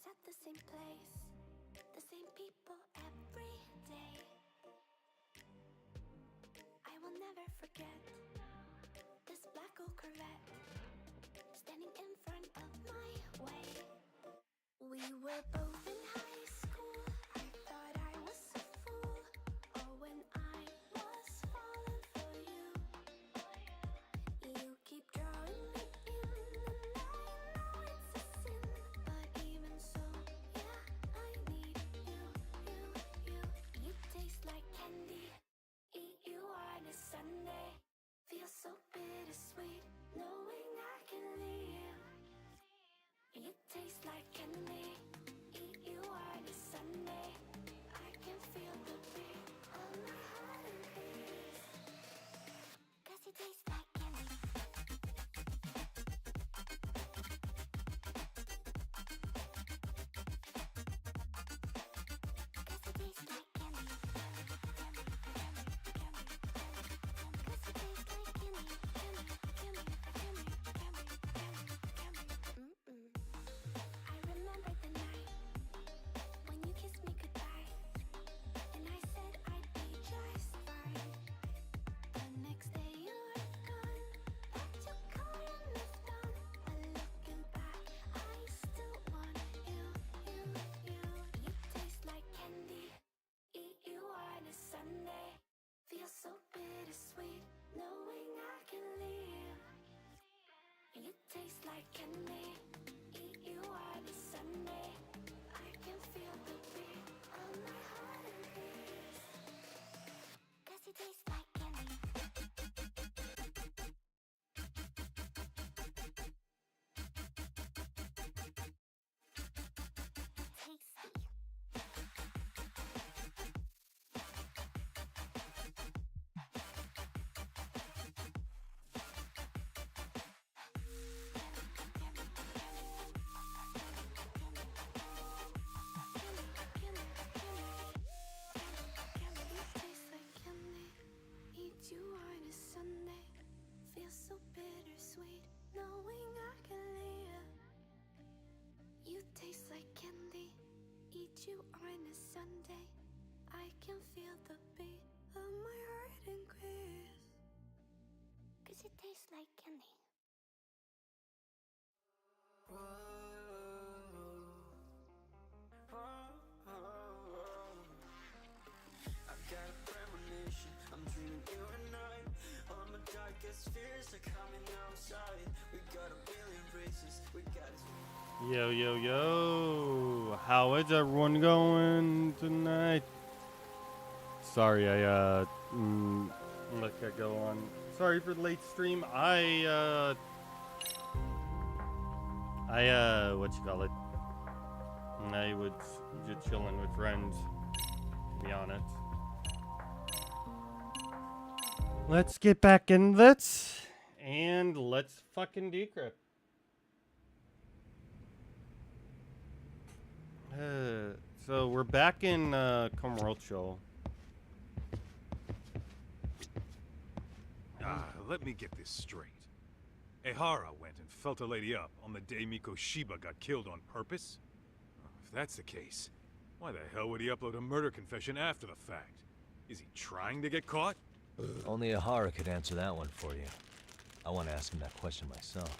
at the same place, the same people every day. I will never forget this black old Corvette standing in front of my way. We were both in high school. I thought I was a fool. Oh, when I was falling for you. You keep drawing me in, and I know it's a sin. But even so, yeah, I need you. You taste like candy. Eat you on a Sunday. Feel so bittersweet, knowing I can leave. You taste like candy. Eat you on a Sunday. I can feel the beat of my heart and peace. 'Cause you taste like candy. I remember the night when you kissed me goodbye, and I said I'd be just fine. The next day you were gone, packed your car and moved on. But looking back, I still want you. You taste like candy. Eat you on a Sunday. Feel so bittersweet, knowing I can leave. You taste like candy. Eat you on a Sunday. I can feel the beat of my heart and peace. 'Cause you taste like candy. Tasty. You on a Sunday, feel so bittersweet, knowing I can leave. You taste like candy, eat you on a Sunday. I can feel the beat of my heart increase. 'Cause you taste like candy. I've got a premonition, I'm dreaming you and I. All my darkest fears are coming outside. We got a billion races, we got this. Yo, how is everyone going tonight? Sorry, I let that go on. Sorry for the late stream. What you call it? I was just chilling with friends, to be honest. Let's get back in this, and let's fucking decrypt. So we're back in Commercial. Let me get this straight. Ehara went and felt a lady up on the day Mikoshiba got killed on purpose? If that's the case, why the hell would he upload a murder confession after the fact? Is he trying to get caught? Only Ehara could answer that one for you. I want to ask him that question myself.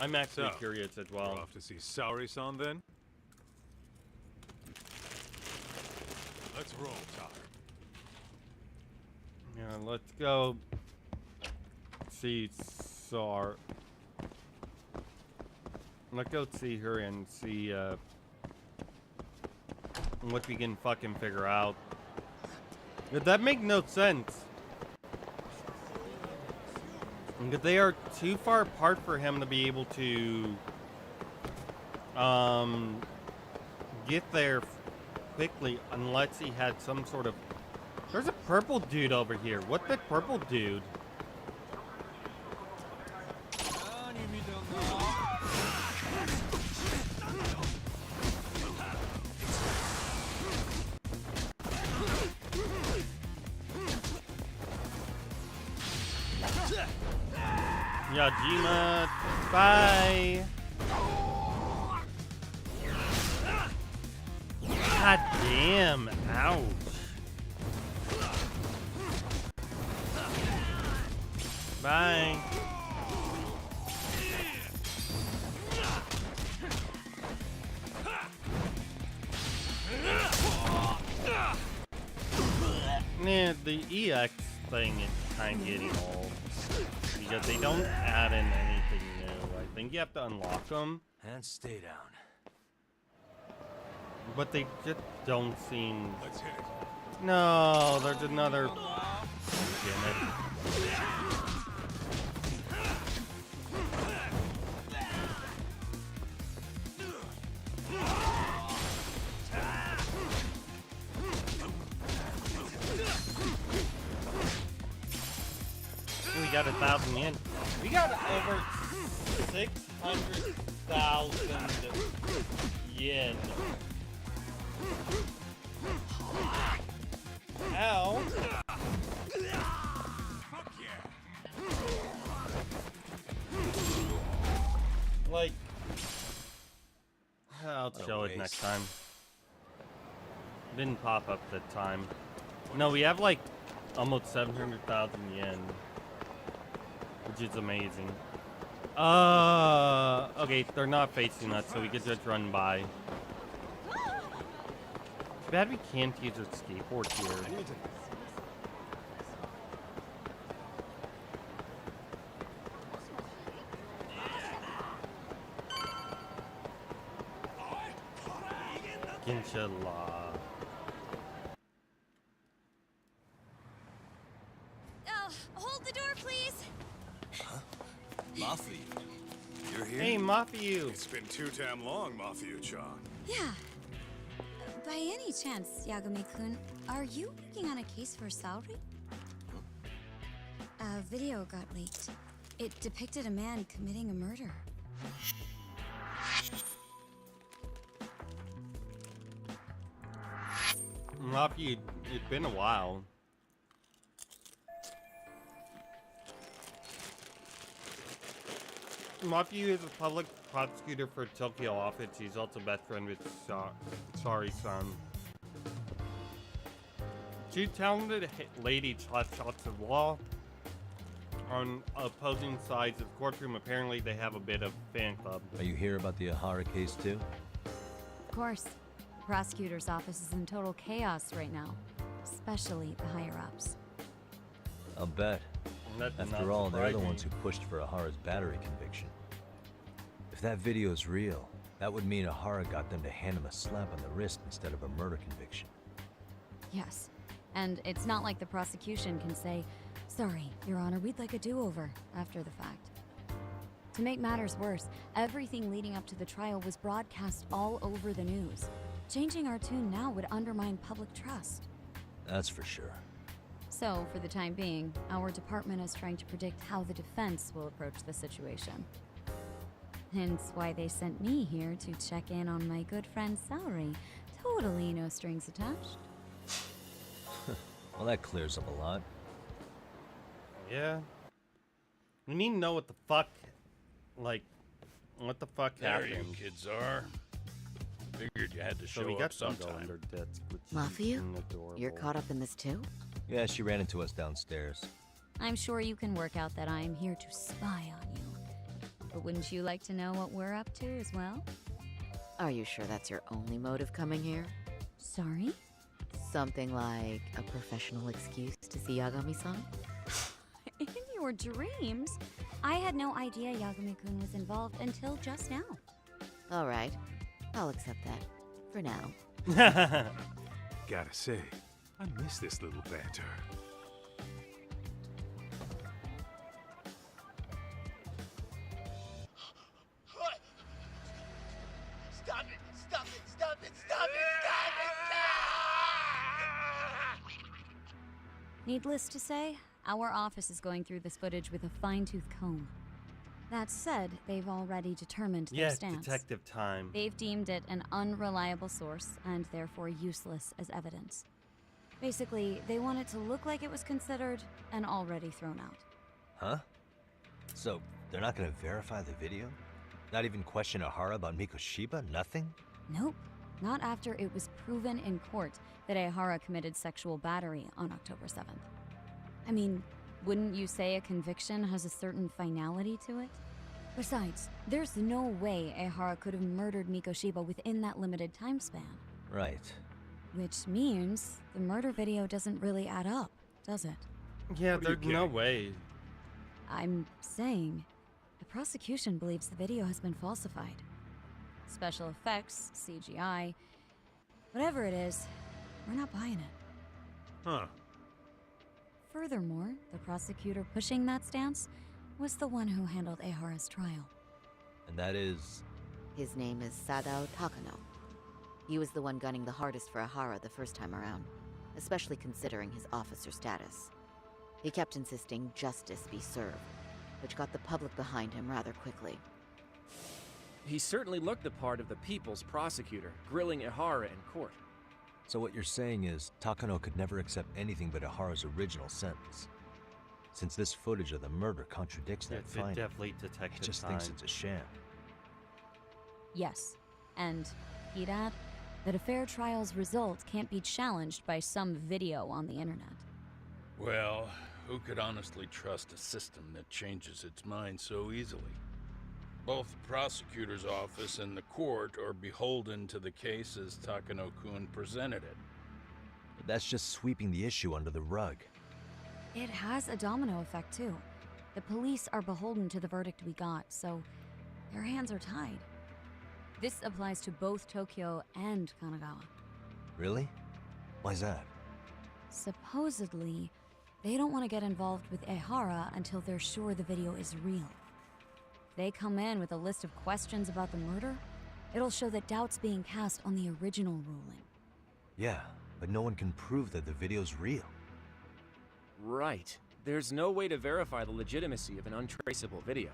I'm actually So, curious as We're well. off to see Saori-san then? Let's roll, Tar. Yeah, let's go see Sar. Let's go see her and see what we can fucking figure out. But that make no sense. Because they are too far apart for him to be able to get there quickly unless he had some sort of... There's a purple dude over here. What the purple dude? Yajima, bye. God damn. Ouch. Bye. Yeah, the EX thing is kind of getting old. Because they don't add in anything new. I think you have to unlock them. And stay down. But they just don't seem... Let's hit it. No, there's another... Damn it. We got 1,000 yen. We got over 600,000 yen. Ow. Fuck yeah. Like, I'll What a show it waste. next time. Didn't pop up that time. No, we have like almost 700,000 yen, which is amazing. Okay, they're not facing us, so we could just run by. Too bad we can't use our skateboard here. Inshallah. Hold the door, please. Mafi, you're here? Hey, Mafiu. It's been too damn long, Mafiu-chan. Yeah. By any chance, Yagami-kun, are you working on a case for Saori? A video got leaked. It depicted a man committing a murder. Mafiu, it's been a while. Mafiu is a public prosecutor for Tokyo office. He's also best friend with Sari-san. Two talented lady shots of law on opposing sides of the courtroom. Apparently, they have a bit of fan club. Are you here about the Ahara case too? Of course. The prosecutor's office is in total chaos right now, especially the higher-ups. I'll bet. That's not After all, they're the surprising. ones who pushed for Ahara's battery conviction. If that video is real, that would mean Ahara got them to hand him a slap on the wrist instead of a murder conviction. Yes. And it's not like the prosecution can say, "Sorry, Your Honor, we'd like a do-over," after the fact. To make matters worse, everything leading up to the trial was broadcast all over the news. Changing our tune now would undermine public trust. That's for sure. So, for the time being, our department is trying to predict how the defense will approach the situation. Hence why they sent me here to check in on my good friend Saori. Totally no strings attached. Well, that clears up a lot. Yeah. We need to know what the fuck, like, what the fuck There you happened. kids are. Figured you had to So show we up got some go sometime. under debts, which Mafiu, is adorable. you're caught up in this too? Yeah, she ran into us downstairs. I'm sure you can work out that I'm here to spy on you. But wouldn't you like to know what we're up to as well? Are you sure that's your only motive coming here? Sorry? Something like a professional excuse to see Yagami-san? In your dreams? I had no idea Yagami-kun was involved until just now. All right, I'll accept that. For now. Gotta say, I miss this little banter. Stop it! Stop it! Stop it! Stop it! Needless to say, our office is going through this footage with a fine-tooth comb. That said, they've already determined their Yes, stance. detective time. They've deemed it an unreliable source and therefore useless as evidence. Basically, they want it to look like it was considered and already thrown out. Huh? So, they're not gonna verify the video? Not even question Ahara about Mikoshiba? Nothing? Nope. Not after it was proven in court that Ehara committed sexual battery on October 7th. I mean, wouldn't you say a conviction has a certain finality to it? Besides, there's no way Ehara could have murdered Mikoshiba within that limited time span. Right. Which means the murder video doesn't really add up, does it? Yeah, What are you there's no getting? way. I'm saying the prosecution believes the video has been falsified. Special effects, CGI, whatever it is, we're not buying it. Huh. Furthermore, the prosecutor pushing that stance was the one who handled Ehara's trial. And that is... His name is Sadao Takano. He was the one gunning the hardest for Ehara the first time around, especially considering his officer status. He kept insisting justice be served, which got the public behind him rather quickly. He certainly looked the part of the people's prosecutor, grilling Ehara in court. So what you're saying is, Takano could never accept anything but Ehara's original sentence. Since this footage of the murder contradicts that It finding, definitely he detected just time. thinks it's a sham. Yes, and he'd add that a fair trial's result can't be challenged by some video on the internet. Well, who could honestly trust a system that changes its mind so easily? Both the prosecutor's office and the court are beholden to the case as Takano-kun presented it. But that's just sweeping the issue under the rug. It has a domino effect, too. The police are beholden to the verdict we got, so their hands are tied. This applies to both Tokyo and Kanagawa. Really? Why's that? Supposedly, they don't want to get involved with Ehara until they're sure the video is real. If they come in with a list of questions about the murder, it'll show that doubt's being cast on the original ruling. Yeah, but no one can prove that the video's real. Right. There's no way to verify the legitimacy of an untraceable video.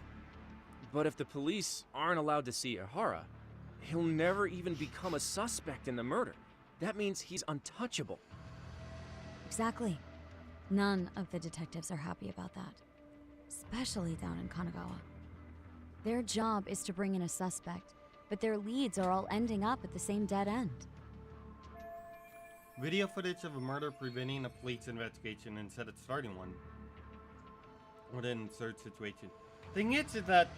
But if the police aren't allowed to see Ehara, he'll never even become a suspect in the murder. That means he's untouchable. Exactly. None of the detectives are happy about that. Especially down in Kanagawa. Their job is to bring in a suspect, but their leads are all ending up at the same dead end. Video footage of a murder preventing a police investigation instead of starting one. What an absurd situation. Thing is that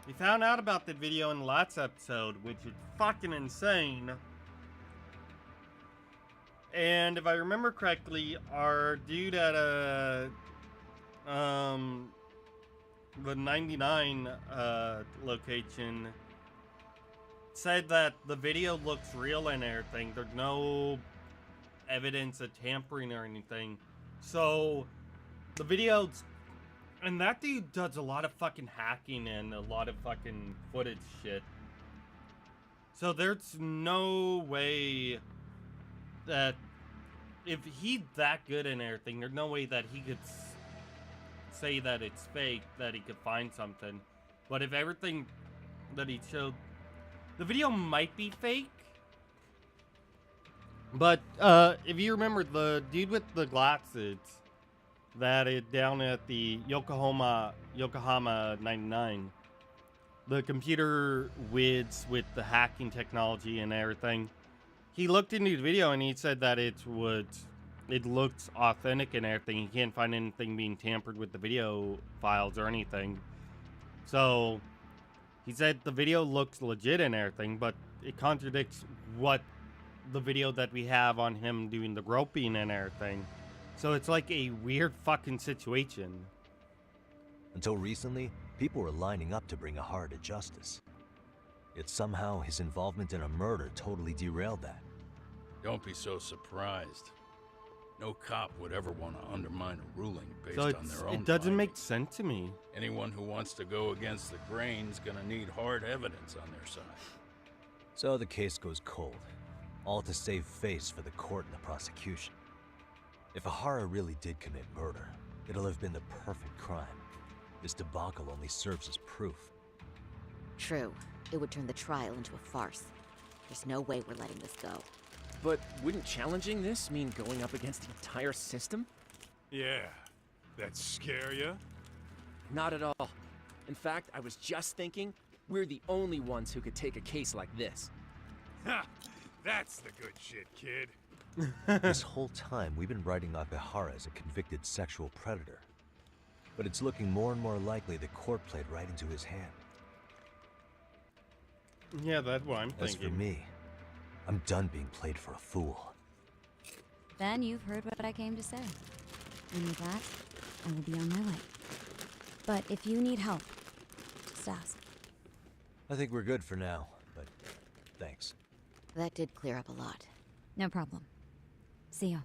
we found out about the video in the last episode, which is fucking insane. And if I remember correctly, our dude at the 99 location said that the video looks real and everything. There's no evidence of tampering or anything. So the videos, and that dude does a lot of fucking hacking and a lot of fucking footage shit. So there's no way that if he's that good and everything, there's no way that he could say that it's fake, that he could find something. But if everything that he showed, the video might be fake. But if you remember the dude with the glasses that is down at the Yokohama 99, the computer whiz with the hacking technology and everything, he looked into the video and he said that it looks authentic and everything. He can't find anything being tampered with the video files or anything. So he said the video looks legit and everything, but it contradicts what the video that we have on him doing the groping and everything. So it's like a weird fucking situation. Until recently, people were lining up to bring Ehara to justice. Yet somehow his involvement in a murder totally derailed that. Don't be so surprised. No cop would ever want to undermine a ruling based So on their own it doesn't make findings. sense to me. Anyone who wants to go against the grain's gonna need hard evidence on their side. So the case goes cold, all to save face for the court and the prosecution. If Ehara really did commit murder, it'll have been the perfect crime. This debacle only serves as proof. True. It would turn the trial into a farce. There's no way we're letting this go. But wouldn't challenging this mean going up against the entire system? Yeah. That scare ya? Not at all. In fact, I was just thinking, we're the only ones who could take a case like this. Ha! That's the good shit, kid. This whole time, we've been writing off Ihara as a convicted sexual predator. But it's looking more and more likely the court played right into his hand. Yeah, that's what I'm As thinking. for me, I'm done being played for a fool. Then you've heard what I came to say. And with that, I will be on my way. But if you need help, just ask. I think we're good for now, but thanks. That did clear up a lot. No problem. See ya.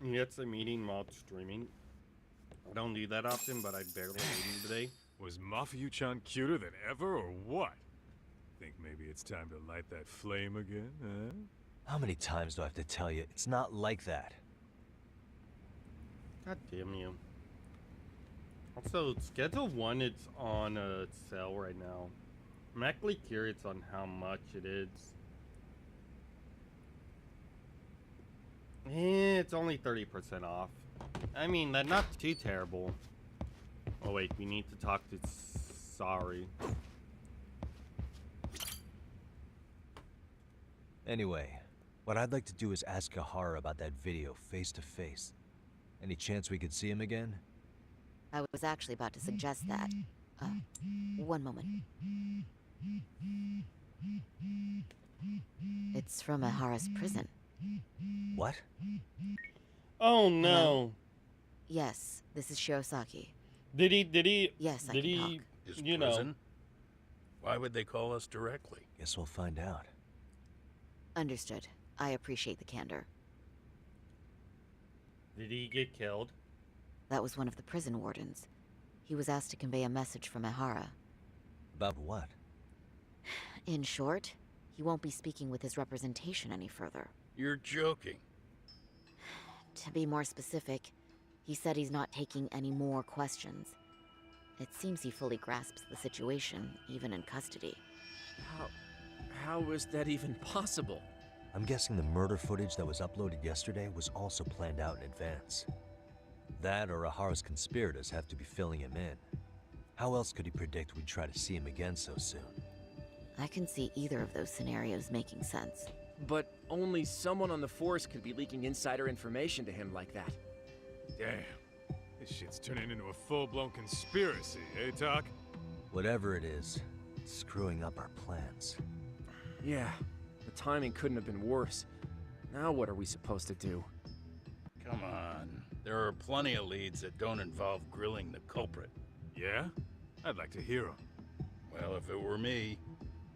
It's a meeting while streaming. I don't do that often, but I barely made him today. Was Mafuyu-chan cuter than ever, or what? Think maybe it's time to light that flame again, huh? How many times do I have to tell you? It's not like that. God damn you. Also, Schedule 1, it's on a sale right now. I'm actually curious on how much it is. It's only 30% off. I mean, that's not too terrible. Oh wait, we need to talk to Sorry. Anyway, what I'd like to do is ask Ihara about that video face to face. Any chance we could see him again? I was actually about to suggest that. One moment. It's from Ihara's prison. What? Oh no. Yes, this is Shirosaki. Did he? Yes, I did can he? talk. His You know. prison? Why would they call us directly? Guess we'll find out. Understood. I appreciate the candor. Did he get killed? That was one of the prison wardens. He was asked to convey a message from Ihara. About what? In short, he won't be speaking with his representation any further. You're joking. To be more specific, he said he's not taking any more questions. It seems he fully grasps the situation, even in custody. How is that even possible? I'm guessing the murder footage that was uploaded yesterday was also planned out in advance. That or Ihara's conspirators have to be filling him in. How else could he predict we'd try to see him again so soon? I can see either of those scenarios making sense. But only someone on the force could be leaking insider information to him like that. Damn. This shit's turning into a full-blown conspiracy, eh, Talk? Whatever it is, it's screwing up our plans. Yeah, the timing couldn't have been worse. Now what are we supposed to do? Come on. There are plenty of leads that don't involve grilling the culprit. Yeah? I'd like to hear 'em. Well, if it were me,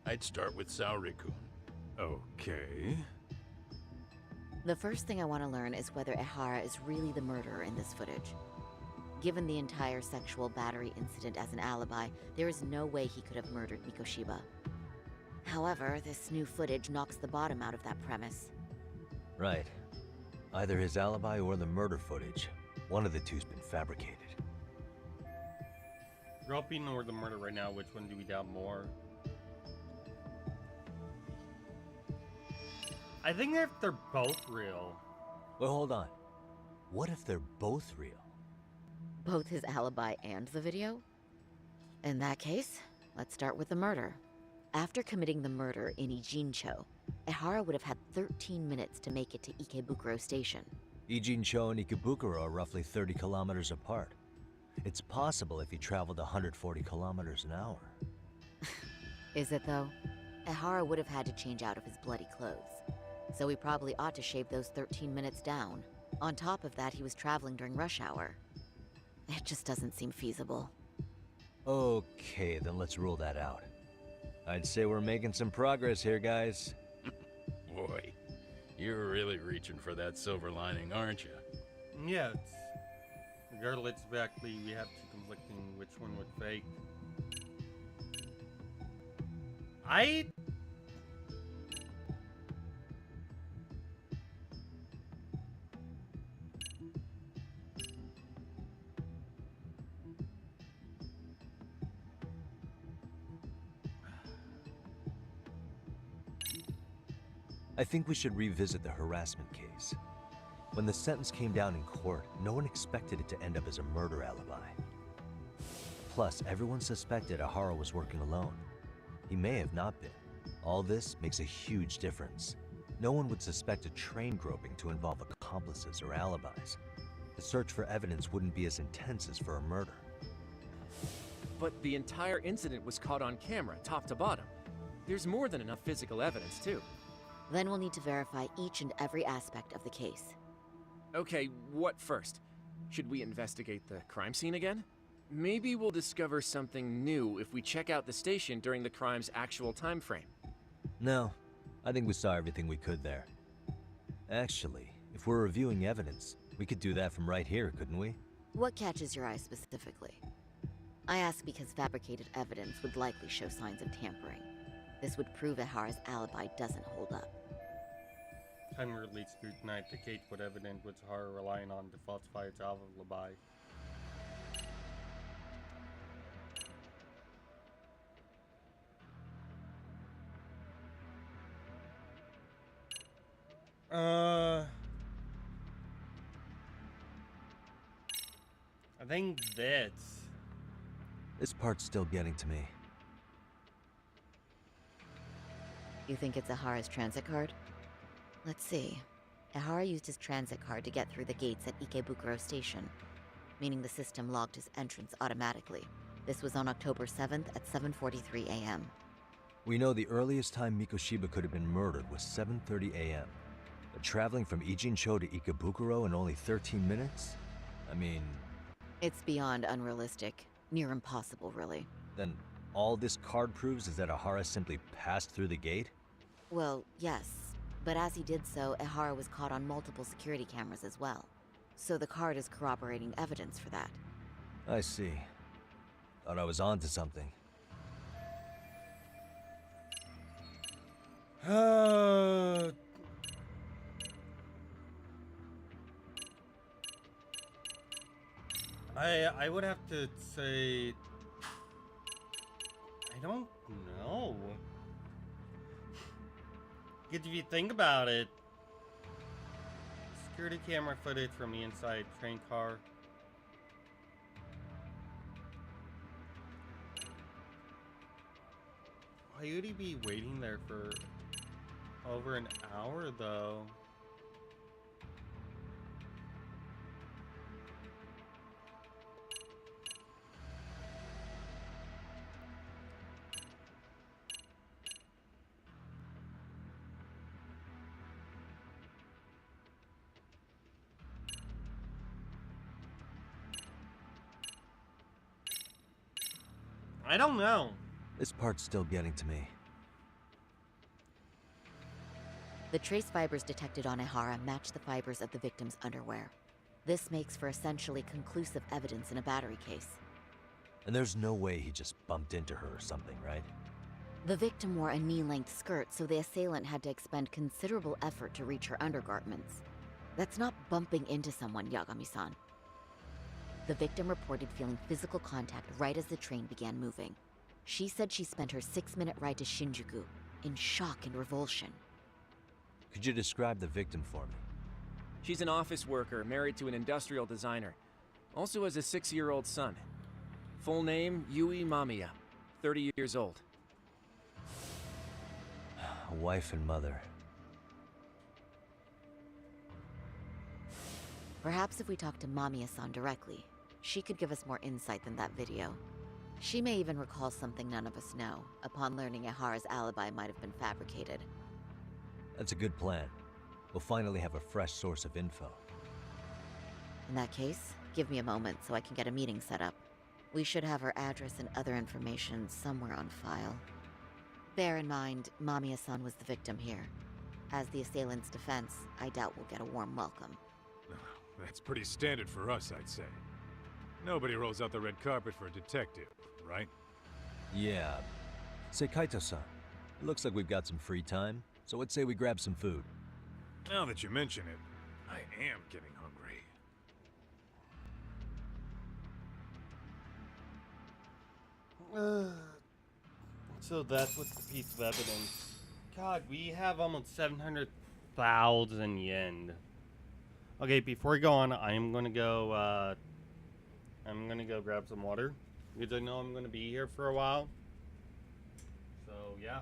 I'd start with Saori-kun. Okay. The first thing I want to learn is whether Ihara is really the murderer in this footage. Given the entire sexual battery incident as an alibi, there is no way he could have murdered Mikoshiba. However, this new footage knocks the bottom out of that premise. Right. Either his alibi or the murder footage. One of the two's been fabricated. Groping or the murder right now, which one do we doubt more? I think if they're both real. Well, hold on. What if they're both real? Both his alibi and the video? In that case, let's start with the murder. After committing the murder in Ijincho, Ihara would have had 13 minutes to make it to Ikebukuro Station. Ijincho and Ikebukuro are roughly 30 kilometers apart. It's possible if he traveled 140 kilometers an hour. Is it though? Ihara would have had to change out of his bloody clothes. So he probably ought to shave those 13 minutes down. On top of that, he was traveling during rush hour. It just doesn't seem feasible. Okay, then let's rule that out. I'd say we're making some progress here, guys. Boy, you're really reaching for that silver lining, aren't you? Yeah, it's, regardless exactly, we have two conflicting which one would fake. I think we should revisit the harassment case. When the sentence came down in court, no one expected it to end up as a murder alibi. Plus, everyone suspected Ihara was working alone. He may have not been. All this makes a huge difference. No one would suspect a train groping to involve accomplices or alibis. The search for evidence wouldn't be as intense as for a murder. But the entire incident was caught on camera, top to bottom. There's more than enough physical evidence, too. Then we'll need to verify each and every aspect of the case. Okay, what first? Should we investigate the crime scene again? Maybe we'll discover something new if we check out the station during the crime's actual time frame. No, I think we saw everything we could there. Actually, if we're reviewing evidence, we could do that from right here, couldn't we? What catches your eye specifically? I ask because fabricated evidence would likely show signs of tampering. This would prove Ihara's alibi doesn't hold up. Unreleased scrutiny indicates what evidence was Ihara relying on to falsify its alibi. I think that's... This part's still getting to me. You think it's Ihara's transit card? Let's see. Ihara used his transit card to get through the gates at Ikebukuro Station, meaning the system logged his entrance automatically. This was on October 7th at 7:43 a.m. We know the earliest time Mikoshiba could have been murdered was 7:30 a.m. But traveling from Ijincho to Ikebukuro in only 13 minutes? I mean... It's beyond unrealistic. Near impossible, really. Then all this card proves is that Ihara simply passed through the gate? Well, yes. But as he did so, Ihara was caught on multiple security cameras as well. So the card is corroborating evidence for that. I see. Thought I was onto something. I would have to say... I don't know. Because if you think about it, security camera footage from the inside train car. Why would he be waiting there for over an hour though? I don't know. This part's still getting to me. The trace fibers detected on Ihara match the fibers of the victim's underwear. This makes for essentially conclusive evidence in a battery case. And there's no way he just bumped into her or something, right? The victim wore a knee-length skirt, so the assailant had to expend considerable effort to reach her undergarments. That's not bumping into someone, Yagami-san. The victim reported feeling physical contact right as the train began moving. She said she spent her 6-minute ride to Shinjuku in shock and revulsion. Could you describe the victim for me? She's an office worker, married to an industrial designer. Also has a 6-year-old son. Full name, Yui Mamiya, 30 years old. A wife and mother. Perhaps if we talk to Mamiya-san directly, she could give us more insight than that video. She may even recall something none of us know, upon learning Ihara's alibi might have been fabricated. That's a good plan. We'll finally have a fresh source of info. In that case, give me a moment so I can get a meeting set up. We should have her address and other information somewhere on file. Bear in mind, Mamiya-san was the victim here. As the assailant's defense, I doubt we'll get a warm welcome. That's pretty standard for us, I'd say. Nobody rolls out the red carpet for a detective, right? Yeah. Say, Kaito-san, it looks like we've got some free time, so let's say we grab some food. Now that you mention it, I am getting hungry. So that's what's the piece of evidence. God, we have almost 700,000 yen. Okay, before we go on, I'm gonna go grab some water because I know I'm gonna be here for a while. So yeah.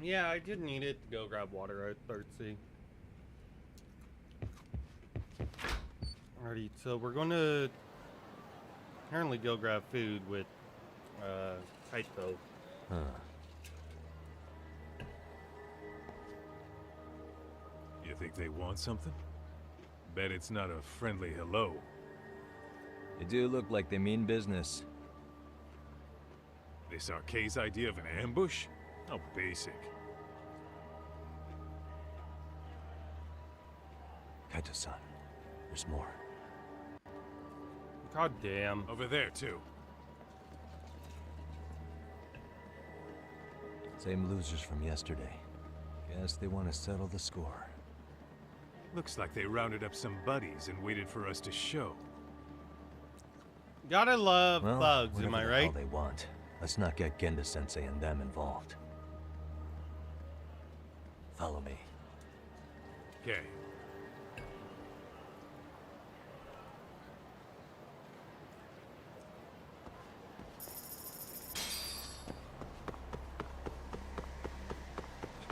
Yeah, I did need it to go grab water. I was thirsty. Alrighty, so we're going to apparently go grab food with Kaito. Huh. You think they want something? Bet it's not a friendly hello. They do look like they mean business. This Arcay's idea of an ambush? How basic. Kaito-san, there's more. God damn. Over there, too. Same losers from yesterday. Guess they want to settle the score. Looks like they rounded up some buddies and waited for us to show. Gotta love Well, thugs, am I whatever the right? hell they want. Let's not get Genda-sensei and them involved. Follow me. Okay.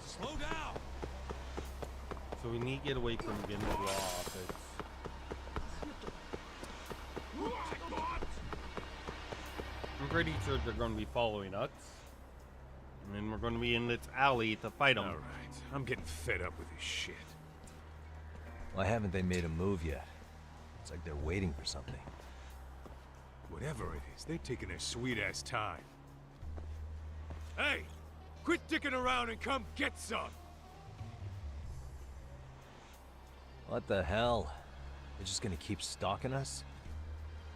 Slow down! So we need to get away from Genda's law office. I'm pretty sure they're going to be following us. And then we're going to be in this alley to fight them. Alright, I'm getting fed up with this shit. Why haven't they made a move yet? It's like they're waiting for something. Whatever it is, they're taking their sweet-ass time. Hey! Quit dicking around and come get some! What the hell? They're just gonna keep stalking us?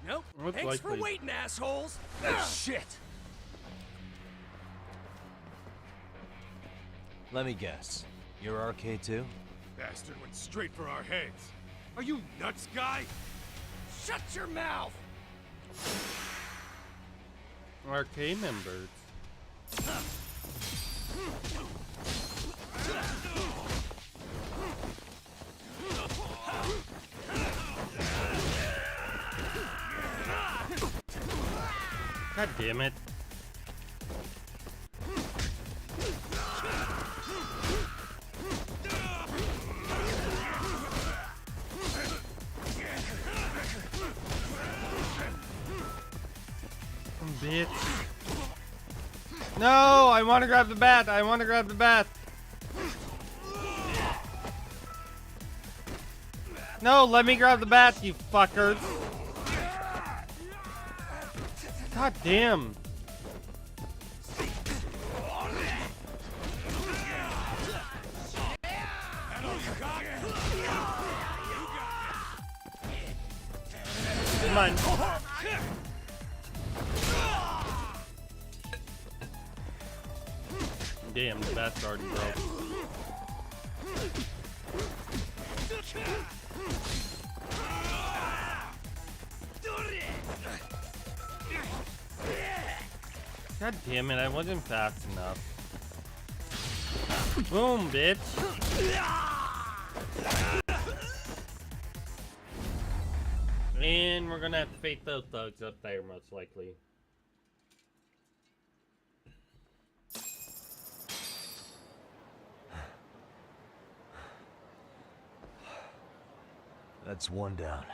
Nope. Most Thanks for likely. waiting, assholes. Shit! Let me guess. You're RK too? Bastard went straight for our heads. Are you nuts, guy? Shut your mouth. Arcade members. God damn it. Bitch. No, I want to grab the bat. I want to grab the bat. No, let me grab the bat, you fuckers. God damn. Come on. Damn, the bat's already broke. God damn it, I wasn't fast enough. Boom, bitch. And we're gonna have to face those thugs up there, most likely. That's one down.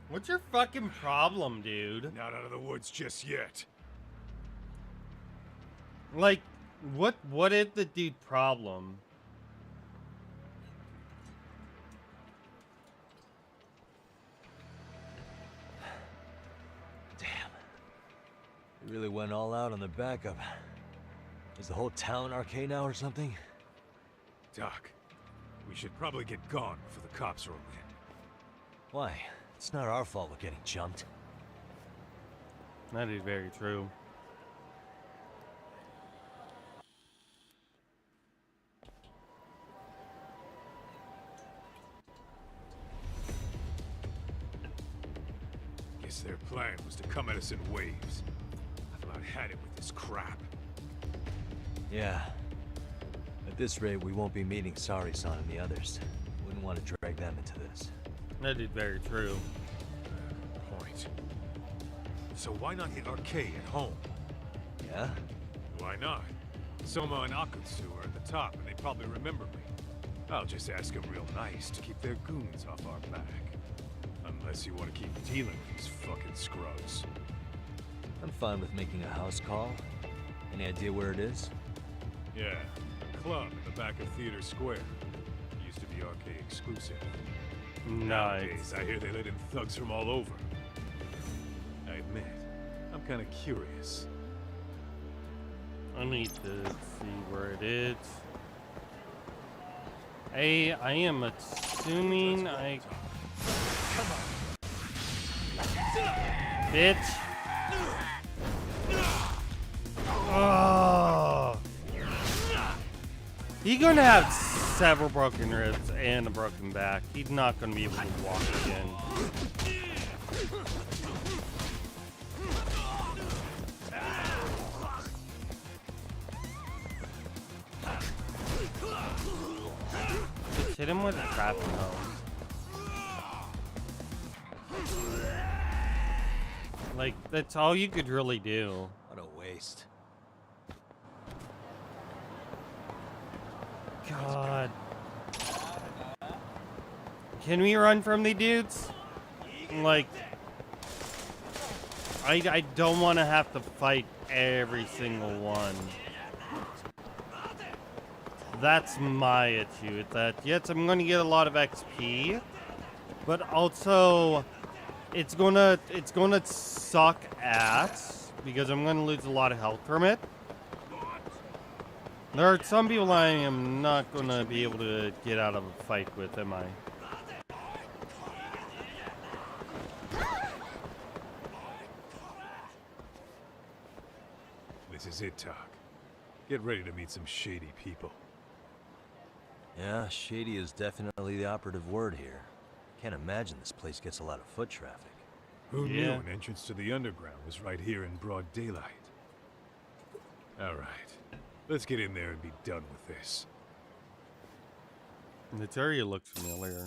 What's your fucking problem, dude? Not out of the woods just yet. Like, what is the dude problem? Damn. They really went all out on the backup. Is the whole town RK now or something? Doc, we should probably get gone before the cops roll in. Why? It's not our fault we're getting jumped. That is very true. Guess their plan was to come at us in waves. I've about had it with this crap. Yeah. At this rate, we won't be meeting Sari-san and the others. Wouldn't want to drag them into this. That is very true. out. So why not hit Arcade at home? Yeah? Why not? Soma and Akutsu are at the top, and they probably remember me. I'll just ask them real nice to keep their goons off our back. Unless you want to keep dealing with these fucking scrubs. I'm fine with making a house call. Any idea where it is? Yeah, a club in the back of Theater Square. Used to be Arcade exclusive. Nowadays, Nice. I hear they let in thugs from all over. I admit, I'm kind of curious. I need to see where it is. I am assuming I... Bitch. Oh. He's gonna have several broken ribs and a broken back. He's not gonna be able to walk again. Just hit him with a trapping hose. Like, that's all you could really do. What a waste. God. Can we run from the dudes? Like, I don't want to have to fight every single one. That's my issue. It's that, yes, I'm going to get a lot of XP, but also it's gonna suck ass because I'm gonna lose a lot of health from it. There are some people I am not gonna be able to get out of a fight with, am I? This is it, Talk. Get ready to meet some shady people. Yeah, shady is definitely the operative word here. Can't imagine this place gets a lot of foot traffic. Who knew Yeah. an entrance to the underground was right here in broad daylight? All right, let's get in there and be done with this. This area looks familiar.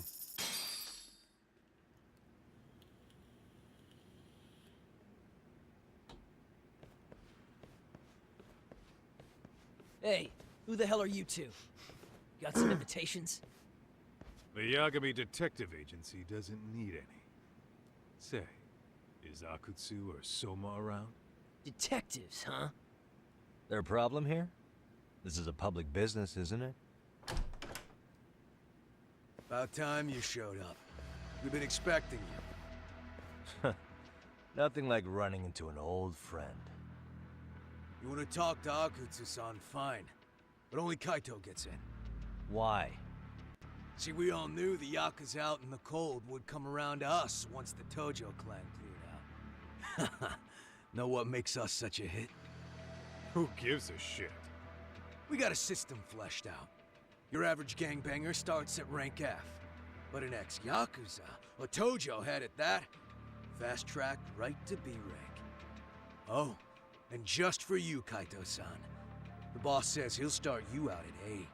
Hey, who the hell are you two? Got some invitations? The Yagami Detective Agency doesn't need any. Say, is Akutsu or Soma around? Detectives, huh? There a problem here? This is a public business, isn't it? About time you showed up. We've been expecting you. Nothing like running into an old friend. You want to talk to Akutsu-san, fine. But only Kaito gets in. Why? See, we all knew the Yakuza out in the cold would come around to us once the Tojo clan cleared out. Know what makes us such a hit? Who gives a shit? We got a system fleshed out. Your average gangbanger starts at rank F. But an ex-Yakuza, or Tojo head at that, fast-tracked right to B rank. Oh, and just for you, Kaito-san. The boss says he'll start you out at A.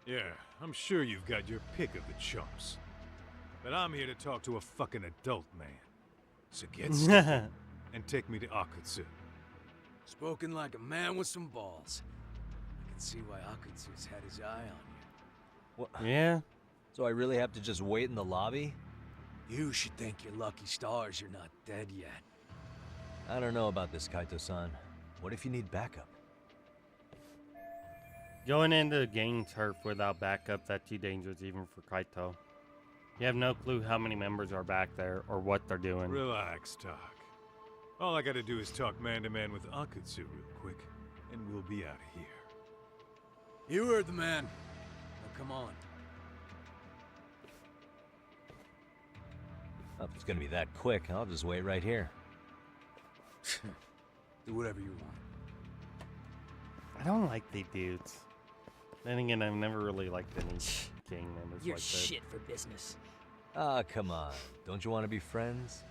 Yeah, I'm sure you've got your pick of the chumps. But I'm here to talk to a fucking adult man. So get stupid and take me to Akutsu. Spoken like a man with some balls. I can see why Akutsu's had his eye on you. What? Yeah. So I really have to just wait in the lobby? You should thank your lucky stars you're not dead yet. I don't know about this, Kaito-san. What if you need backup? Going into gang turf without backup, that's too dangerous even for Kaito. You have no clue how many members are back there or what they're doing. Relax, Talk. All I gotta do is talk man-to-man with Akutsu real quick, and we'll be out of here. You heard the man. Now come on. If it's gonna be that quick, I'll just wait right here. Do whatever you want. I don't like the dudes. Then again, I've never really liked any gang members You're like that. shit for business. Ah, come on. Don't you want to be friends?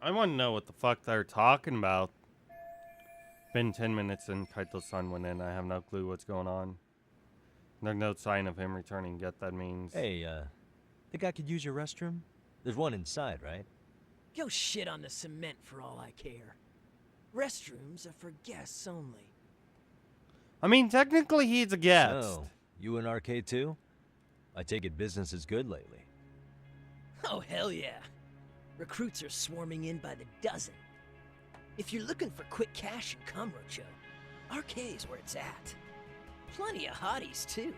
I want to know what the fuck they're talking about. Been 10 minutes and Kaito-san went in. I have no clue what's going on. There's no sign of him returning yet, that means... Hey, think I could use your restroom? There's one inside, right? Go shit on the cement for all I care. Restrooms are for guests only. I mean, technically he's a guest. So, you in Arcade too? I take it business is good lately. Oh, hell yeah. Recruits are swarming in by the dozen. If you're looking for quick cash in Kamurocho, Arcade's where it's at. Plenty of hotties, too.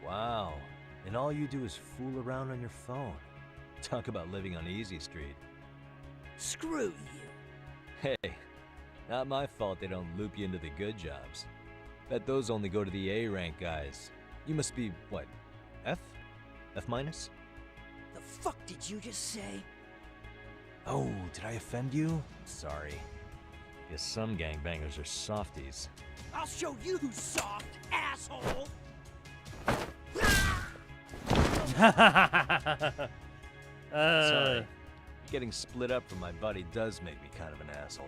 Wow. And all you do is fool around on your phone. Talk about living on Easy Street. Screw you. Hey, not my fault they don't loop you into the good jobs. Bet those only go to the A-rank guys. You must be, what, F? F minus? The fuck did you just say? Oh, did I offend you? Sorry. Guess some gangbangers are softies. I'll show you who's soft, asshole! Sorry. Getting split up from my buddy does make me kind of an asshole.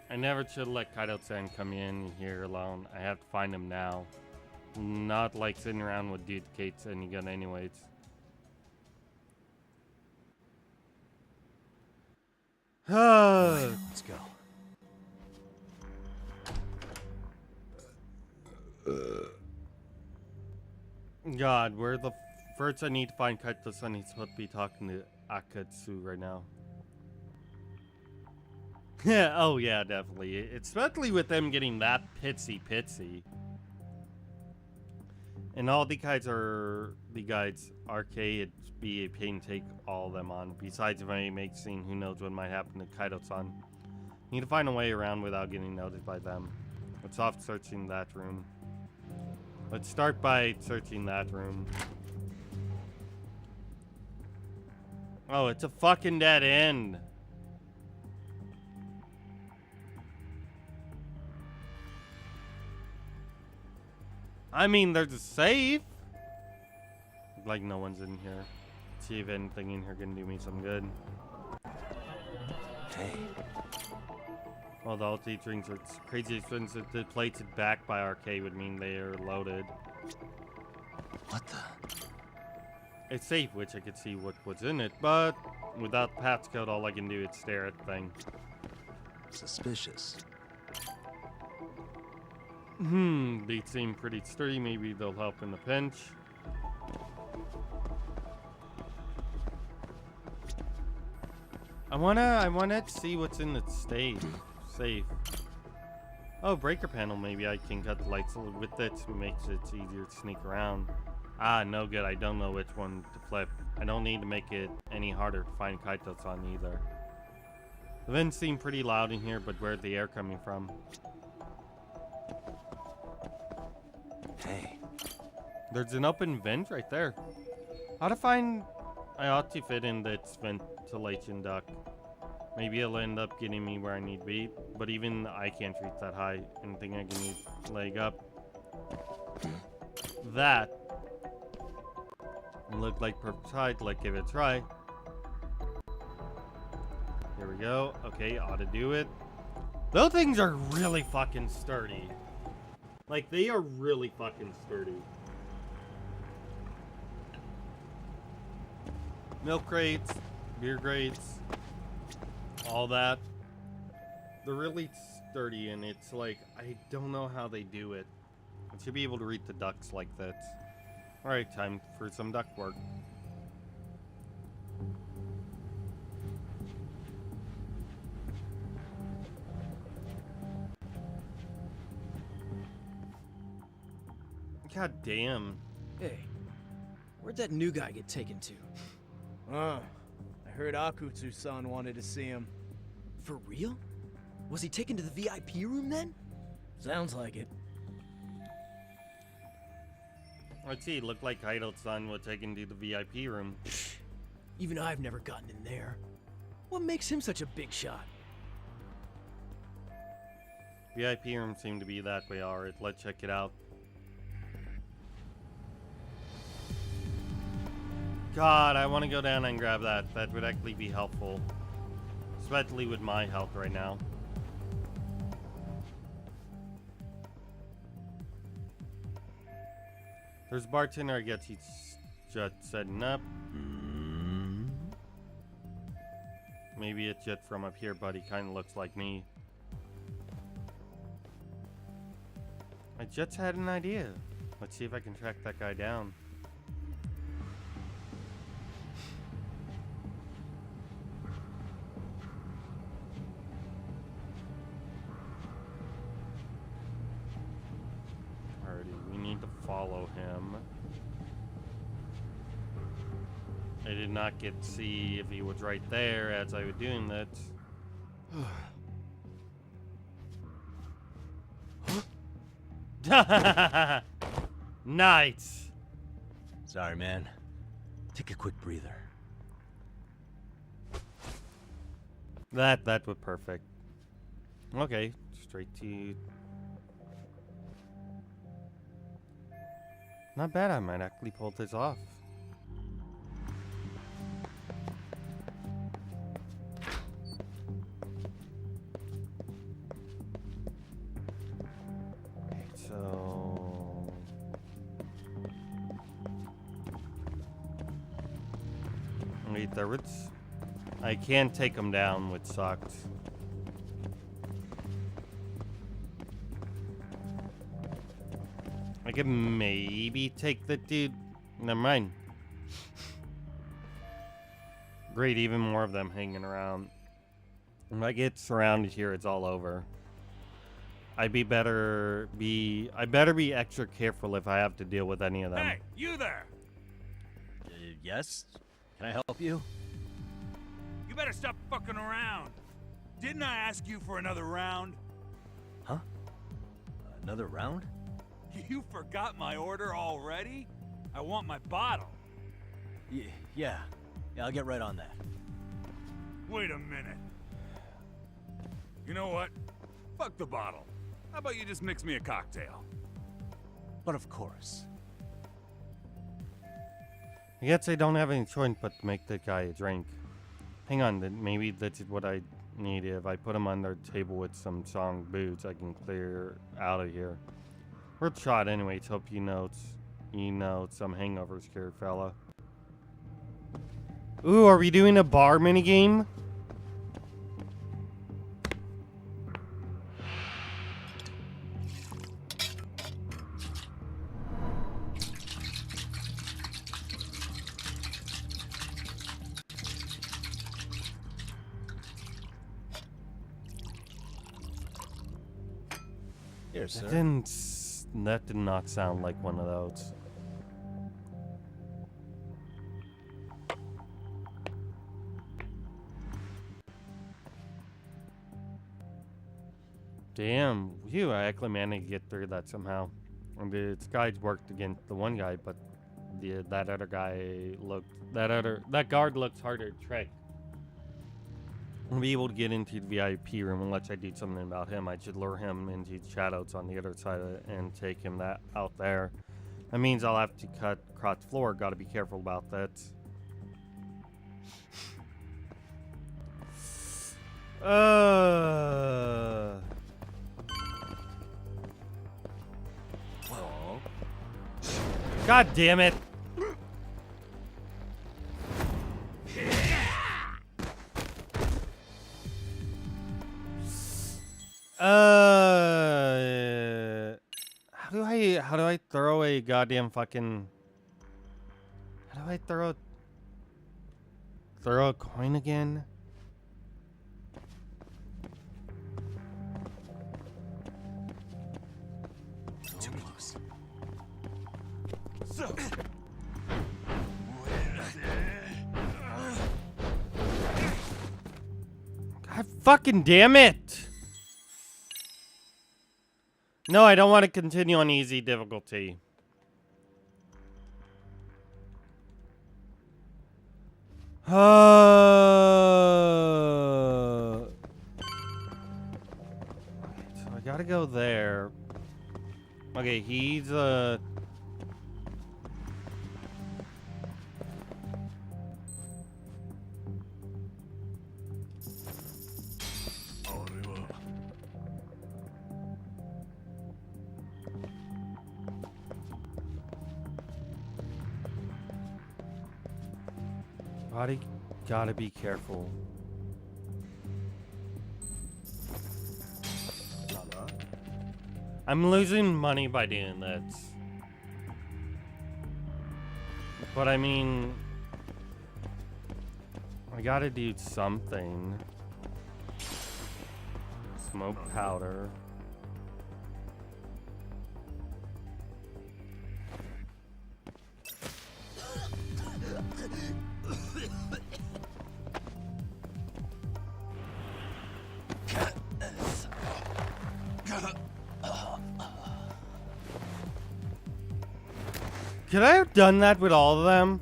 I never should let Kaido-san come in here alone. I have to find him now. Not like sitting around with Dude Kate's any good anyways. Let's go. God, where the first I need to find Kaito-san. He's supposed to be talking to Akatsu right now. Yeah, oh yeah, definitely. Especially with them getting that pitsy. And all the guides Arcade, it'd be a pain to take all of them on. Besides, if I make scene, who knows what might happen to Kaido-san. Need to find a way around without getting noticed by them. Let's off searching that room. Let's start by searching that room. Oh, it's a fucking dead end. I mean, there's a safe. Like no one's in here. See if anything in here can do me some good. Hey. Well, the ulti drinks are crazy expensive. The plates back by Arcade would mean they are loaded. What the? It's safe, which I could see what's in it, but without the passcode, all I can do is stare at the thing. Suspicious. They seem pretty sturdy. Maybe they'll help in the pinch. I wanna see what's in the safe. Oh, breaker panel. Maybe I can cut the lights a little with it, so it makes it easier to sneak around. Ah, no good. I don't know which one to flip. I don't need to make it any harder to find Kaito-san either. The vents seem pretty loud in here, but where's the air coming from? Hey. There's an open vent right there. How to find... I ought to fit in this ventilation duct. Maybe it'll end up getting me where I need to be, but even I can't reach that high. Anything I can use, leg up. That looked like perfect height. Let's give it a try. Here we go. Okay, ought to do it. Those things are really fucking sturdy. Like, they are really fucking sturdy. Milk crates, beer crates, all that. They're really sturdy, and it's like, I don't know how they do it. I should be able to read the ducts like that. Alright, time for some duct work. God damn. Hey, where'd that new guy get taken to? I heard Akutsu-san wanted to see him. For real? Was he taken to the VIP room then? Sounds like it. Let's see, it looked like Kaido-san was taken to the VIP room. Even I've never gotten in there. What makes him such a big shot? VIP room seemed to be that way, alright, let's check it out. God, I want to go down and grab that. That would actually be helpful. Especially with my health right now. There's a bartender, I guess he's just setting up. Maybe it's just from up here, but he kind of looks like me. I just had an idea. Let's see if I can track that guy down. Alrighty, we need to follow him. I did not get to see if he was right there as I was doing that. Nice. Sorry, man. Take a quick breather. That was perfect. Okay, straight to... Not bad, I might actually pull this off. So... Wait, there was... I can take him down, which sucks. I could maybe take the dude. Never mind. Great, even more of them hanging around. If I get surrounded here, it's all over. I better be extra careful if I have to deal with any of them. Hey, you there! Yes? Can I help you? You better stop fucking around. Didn't I ask you for another round? Huh? Another round? You forgot my order already? I want my bottle. Yeah, I'll get right on that. Wait a minute. You know what? Fuck the bottle. How about you just mix me a cocktail? But of course. I guess I don't have any choice but to make the guy a drink. Hang on, maybe that's what I need. If I put him on the table with some strong booze, I can clear out of here. Worth a shot anyways. Hope you know some hangovers here, fella. Ooh, are we doing a bar minigame? Here, sir. That did not sound like one of those. Damn, I actually managed to get through that somehow. And the guys worked against the one guy, but that other guy that guard looks harder to trick. I'll be able to get into the VIP room unless I do something about him. I should lure him into the shadows on the other side of it and take him out there. That means I'll have to cut across the floor. Gotta be careful about that. God damn it! How do I throw a goddamn fucking... How do I throw a coin again? Too close. God fucking damn it! No, I don't want to continue on easy difficulty. So I gotta go there. Okay, he's Gotta be careful. I'm losing money by doing this. But I mean, I gotta do something. Smoke powder. Could I have done that with all of them?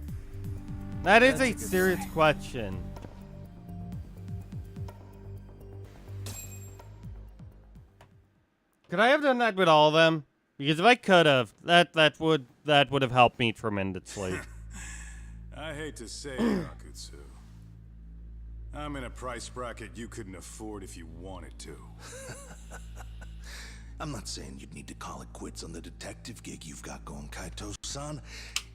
That is a serious question. Could I have done that with all of them? Because if I could have, that would have helped me tremendously. I hate to say it, Akutsu. I'm in a price bracket you couldn't afford if you wanted to. I'm not saying you'd need to call it quits on the detective gig you've got going, Kaito-san.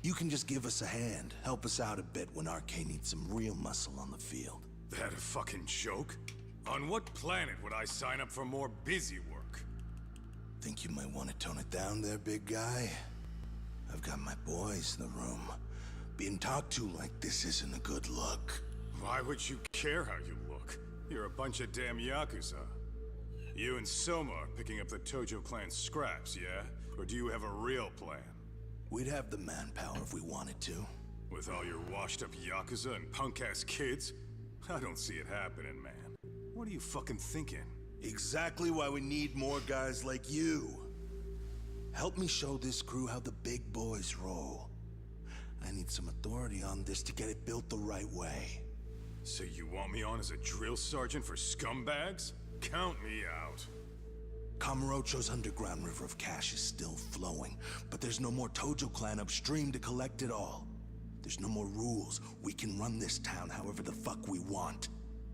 You can just give us a hand, help us out a bit when RK needs some real muscle on the field. That a fucking joke? On what planet would I sign up for more busy work? Think you might want to tone it down there, big guy? I've got my boys in the room. Being talked to like this isn't a good look. Why would you care how you look? You're a bunch of damn Yakuza. You and Soma are picking up the Tojo clan scraps, yeah? Or do you have a real plan? We'd have the manpower if we wanted to. With all your washed-up Yakuza and punk-ass kids? I don't see it happening, man. What are you fucking thinking? Exactly why we need more guys like you. Help me show this crew how the big boys roll. I need some authority on this to get it built the right way. So you want me on as a drill sergeant for scumbags? Count me out. Kamurocho's underground river of cash is still flowing, but there's no more Tojo clan upstream to collect it all. There's no more rules. We can run this town however the fuck we want.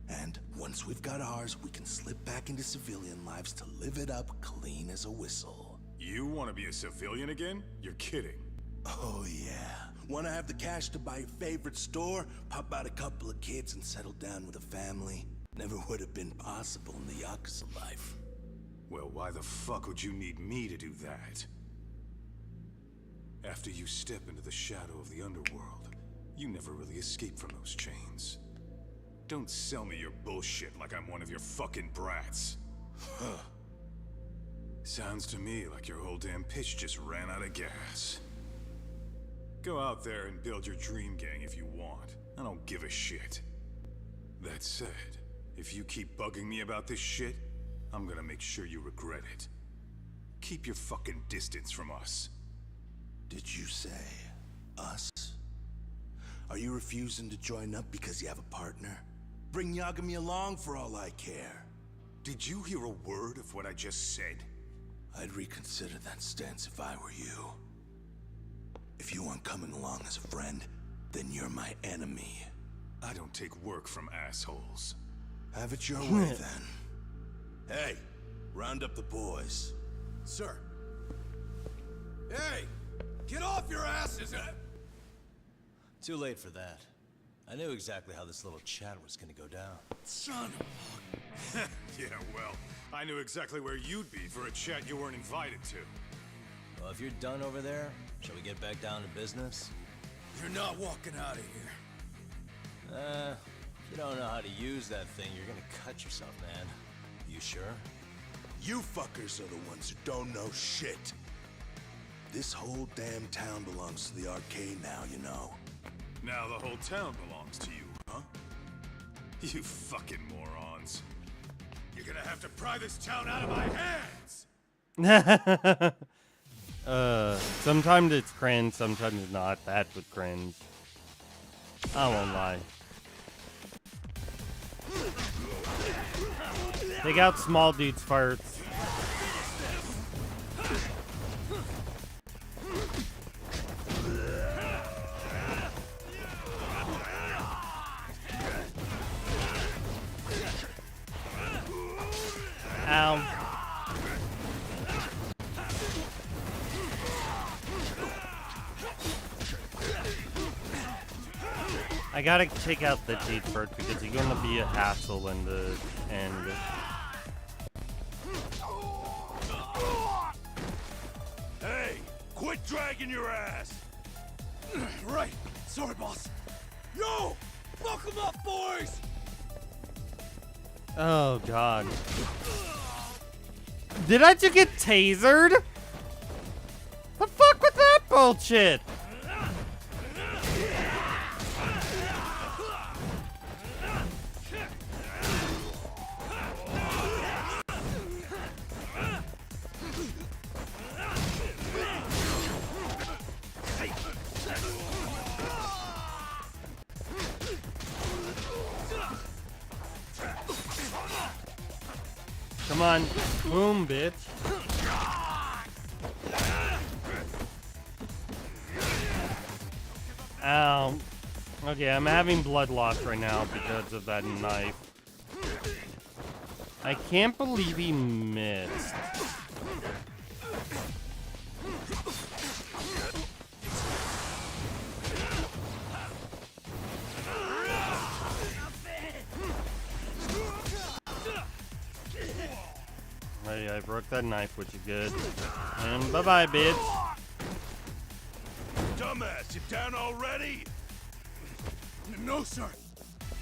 And once we've got ours, we can slip back into civilian lives to live it up clean as a whistle. You want to be a civilian again? You're kidding. Oh yeah. Want to have the cash to buy your favorite store, pop out a couple of kids and settle down with a family? Never would have been possible in the Yakuza life. Well, why the fuck would you need me to do that? After you step into the shadow of the underworld, you never really escape from those chains. Don't sell me your bullshit like I'm one of your fucking brats. Huh. Sounds to me like your whole damn pitch just ran out of gas. Go out there and build your dream gang if you want. I don't give a shit. That said, if you keep bugging me about this shit, I'm gonna make sure you regret it. Keep your fucking distance from us. Did you say us? Are you refusing to join up because you have a partner? Bring Yagami along for all I care. Did you hear a word of what I just said? I'd reconsider that stance if I were you. If you aren't coming along as a friend, then you're my enemy. I don't take work from assholes. Have it your way, then. Hey, round up the boys. Sir. Hey! Get off your asses! Too late for that. I knew exactly how this little chat was gonna go down. Son of Yeah, well, I knew exactly where you'd be for a chat you weren't invited to. Well, if you're done over there, shall we get back down to business? You're not walking out of here. If you don't know how to use that thing, you're gonna cut yourself, man. You sure? You fuckers are the ones who don't know shit. This whole damn town belongs to the arcade now, you know. Now the whole town belongs to you, huh? You fucking morons. You're gonna have to pry this town out of my hands! Sometimes it's cringe, sometimes it's not. That was cringe. I won't lie. Take out small dudes first. Ow. I gotta take out the teeth first because he's gonna be a hassle in the end. Hey, quit dragging your ass! Right. Sorry, boss. Yo! Fuck 'em up, boys! Oh god. Did I just get tasered? The fuck with that bullshit? Come on, boom, bitch. Ow. Okay, I'm having blood loss right now because of that knife. I can't believe he missed. Hey, I broke that knife, which is good. And bye-bye, bitch. Dumbass, you down already? No, sir.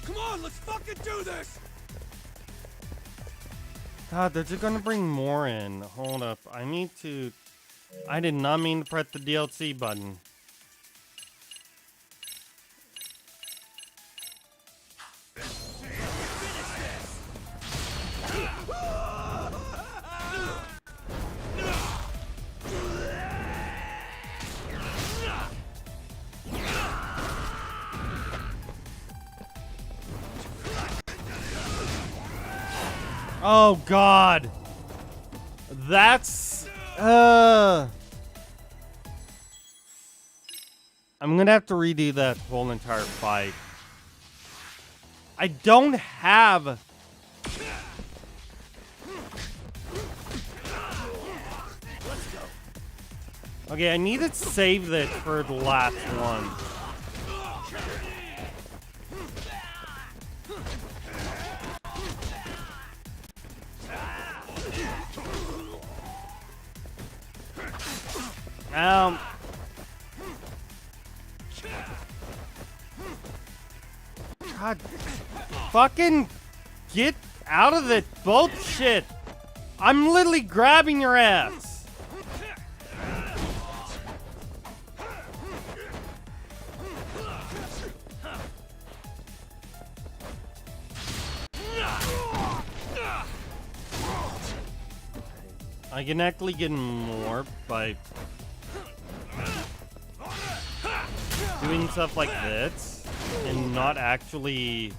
Come on, let's fucking do this! God, they're just gonna bring more in. Hold up. I did not mean to press the DLC button. Oh god. That's I'm gonna have to redo that whole entire fight. I don't have Okay, I need to save this for the last one. God, fucking get out of this bullshit. I'm literally grabbing your ass. I can actually get more by doing stuff like this and not actually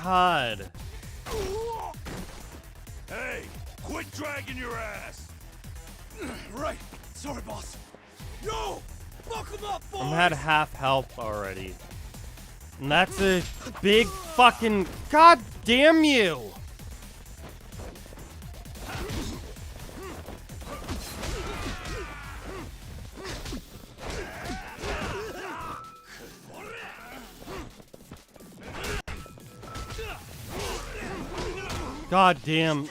God. Hey, quit dragging your ass! Right. Sorry, boss. Yo! Fuck 'em up, boys! I'm at half health already. And that's a big fucking... God damn you! God damn.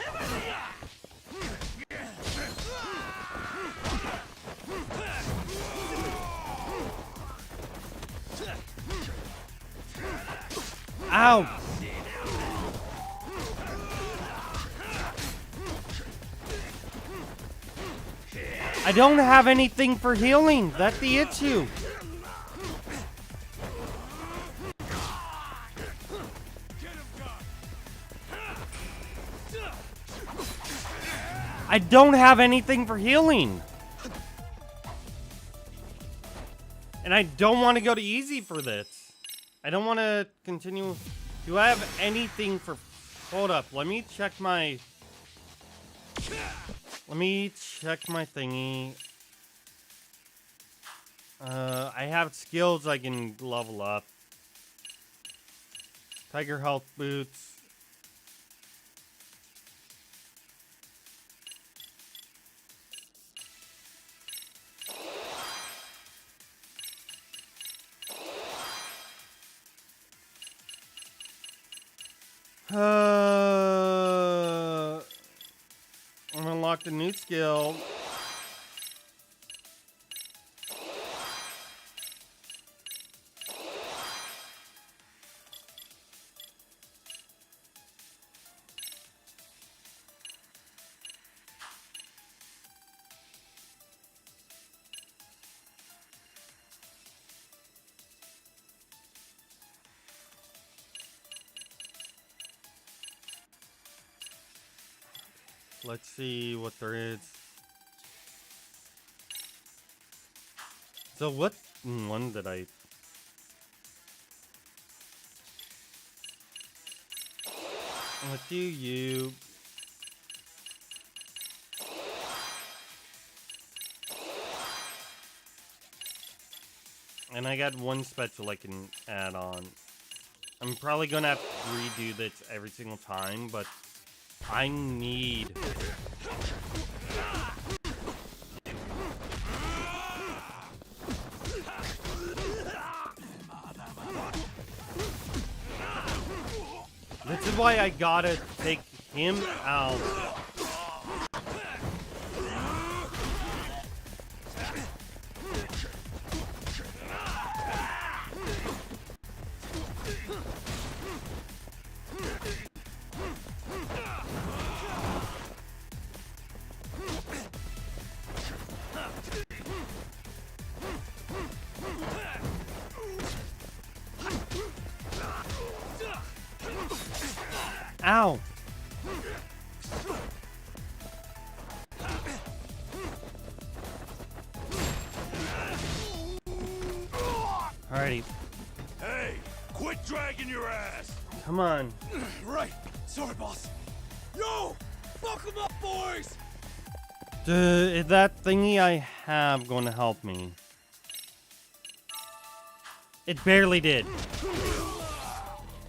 Ow! I don't have anything for healing. That's the issue. I don't have anything for healing. And I don't want to go to easy for this. I don't want to continue. Do I have anything for... Hold up. Let me check my... Let me check my thingy. I have skills I can level up. Tiger health boots. I'm unlocked a new skill. Let's see what there is. So what one did I... Let's do you. And I got one special I can add on. I'm probably gonna have to redo this every single time, but I need... This is why I gotta take him out. Ow! Alrighty. Hey, quit dragging your ass! Come on. Right. Sorry, boss. Yo! Buckle up, boys! Is that thingy I have going to help me? It barely did.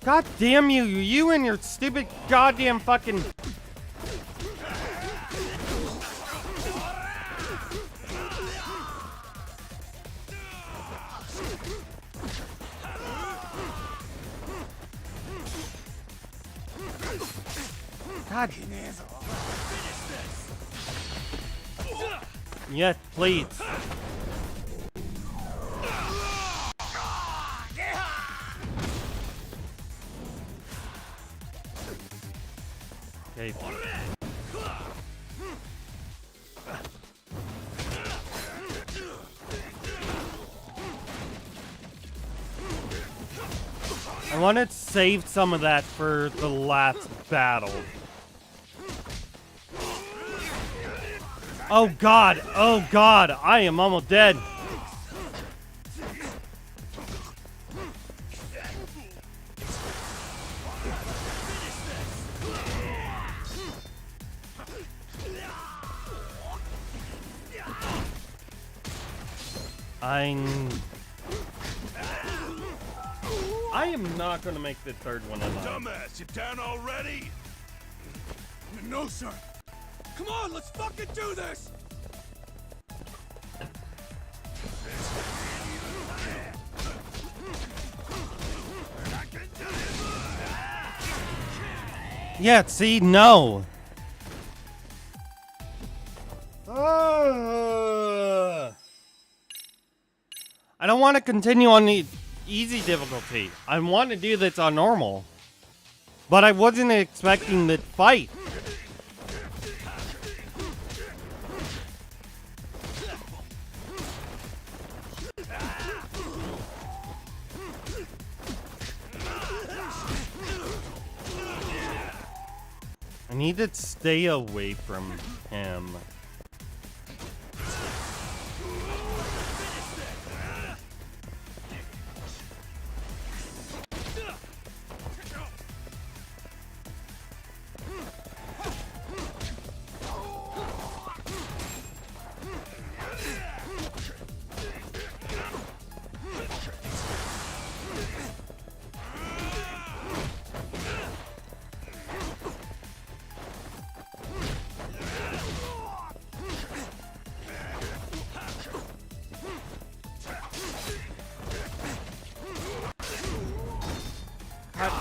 God damn you, you and your stupid goddamn fucking... God. Yes, please. Okay. I want to save some of that for the last battle. Oh god, I am almost dead. I am not gonna make the third one alive. Dumbass, you down already? No, sir. Come on, let's fucking do this! Yeah, see, no. I don't want to continue on the easy difficulty. I want to do this on normal. But I wasn't expecting the fight. I need to stay away from him.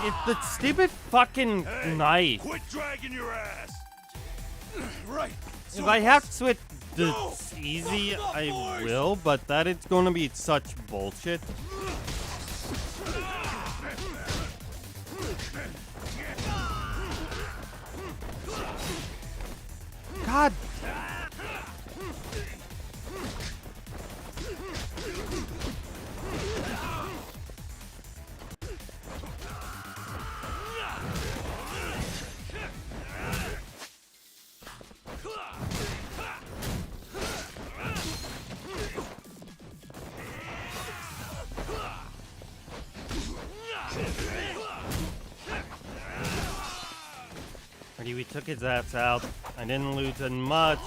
It's the stupid fucking knife. Quit dragging your ass! Right. If I have to switch to easy, I will, but that is gonna be such bullshit. God. Alrighty, we took his ass out. I didn't lose as much.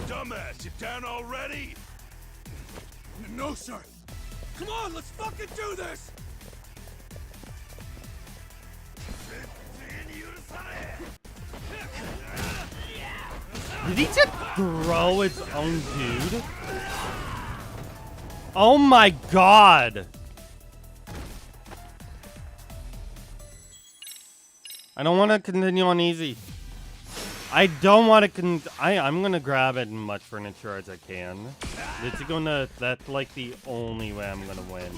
Dumbass, you down already? No, sir. Come on, let's fucking do this! Did he just throw his own dude? Oh my god! I don't want to continue on easy. I don't want to I'm gonna grab as much furniture as I can. That's like the only way I'm gonna win.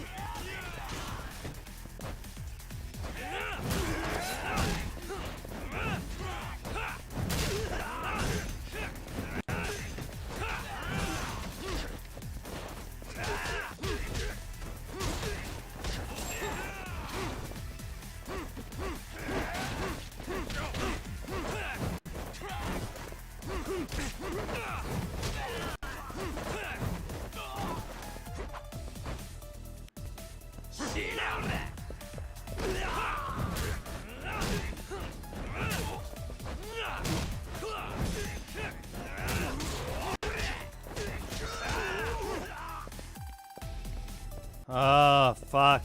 Oh, fuck.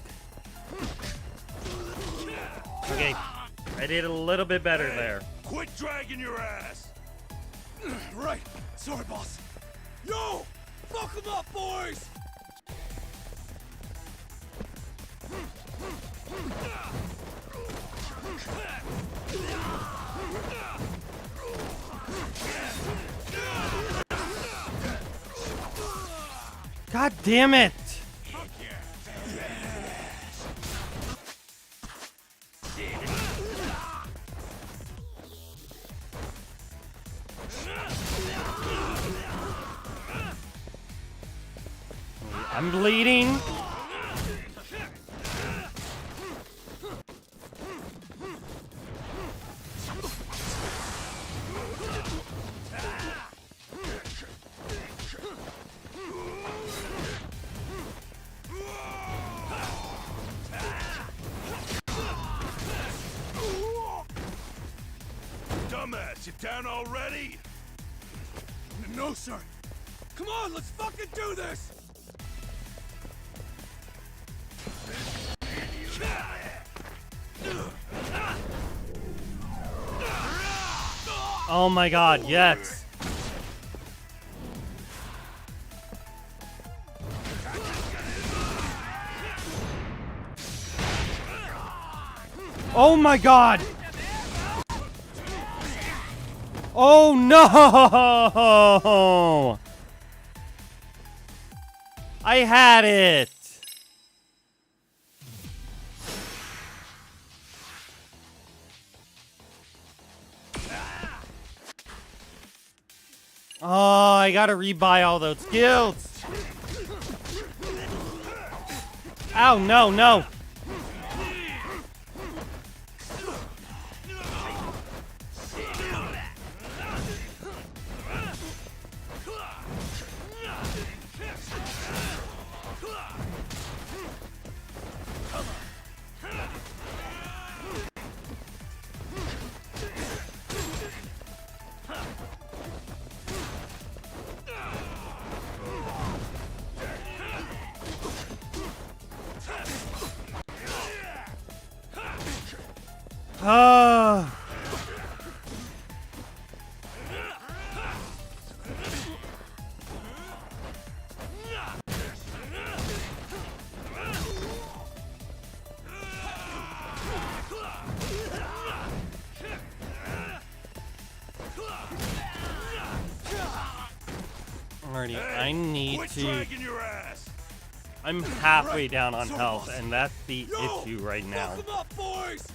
Okay, I did a little bit better there. Quit dragging your ass! Right. Sorry, boss. Yo! Fuck them up, boys! God damn it! I'm bleeding. Dumbass, you down already? No, sir. Come on, let's fucking do this! Oh my god, yes. Oh my god! Oh no! I had it! Oh, I gotta rebuy all those skills. Ow, no, no. Ah. to... I'm halfway down on health, and that's the issue right now. Fuck 'em up, boys!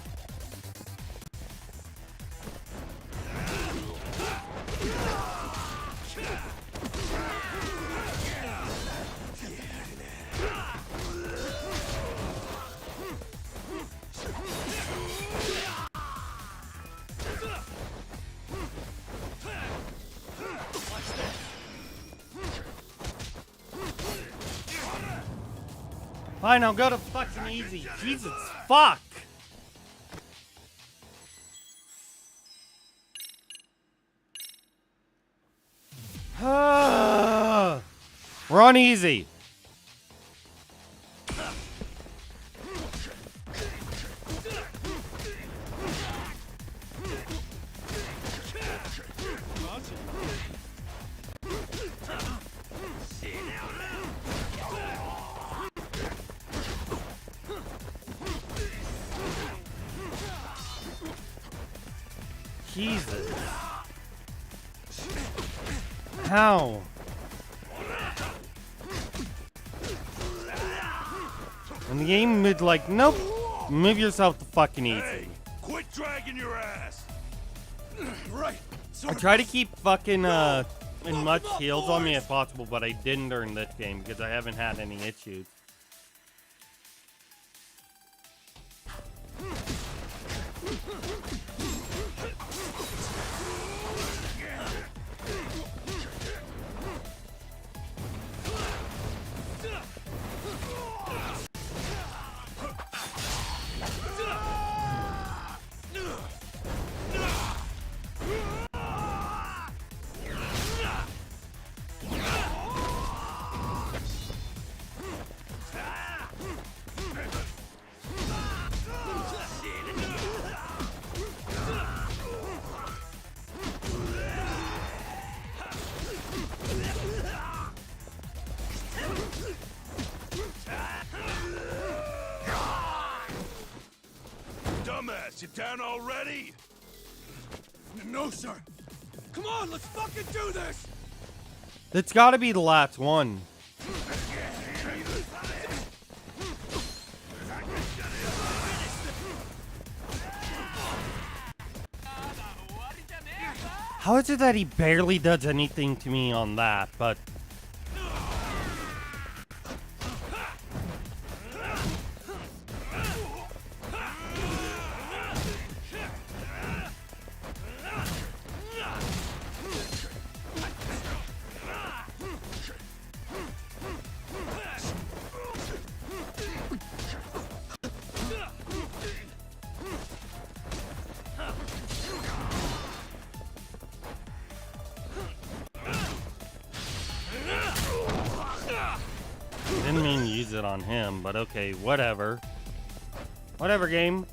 Fine, I'll go to fucking easy. Jesus, fuck! We're on easy. Jesus. How? And the game would like, nope, move yourself to fucking easy. Hey, quit dragging your ass. Right. I try to keep fucking as much heals on me as possible, but I didn't during this game because I haven't had any issues. Dumbass, you down already? No, sir. Come on, let's fucking do this! It's gotta be the last one. How is it that he barely does anything to me on that, but... Didn't mean to use it on him, but okay, whatever. Whatever, game.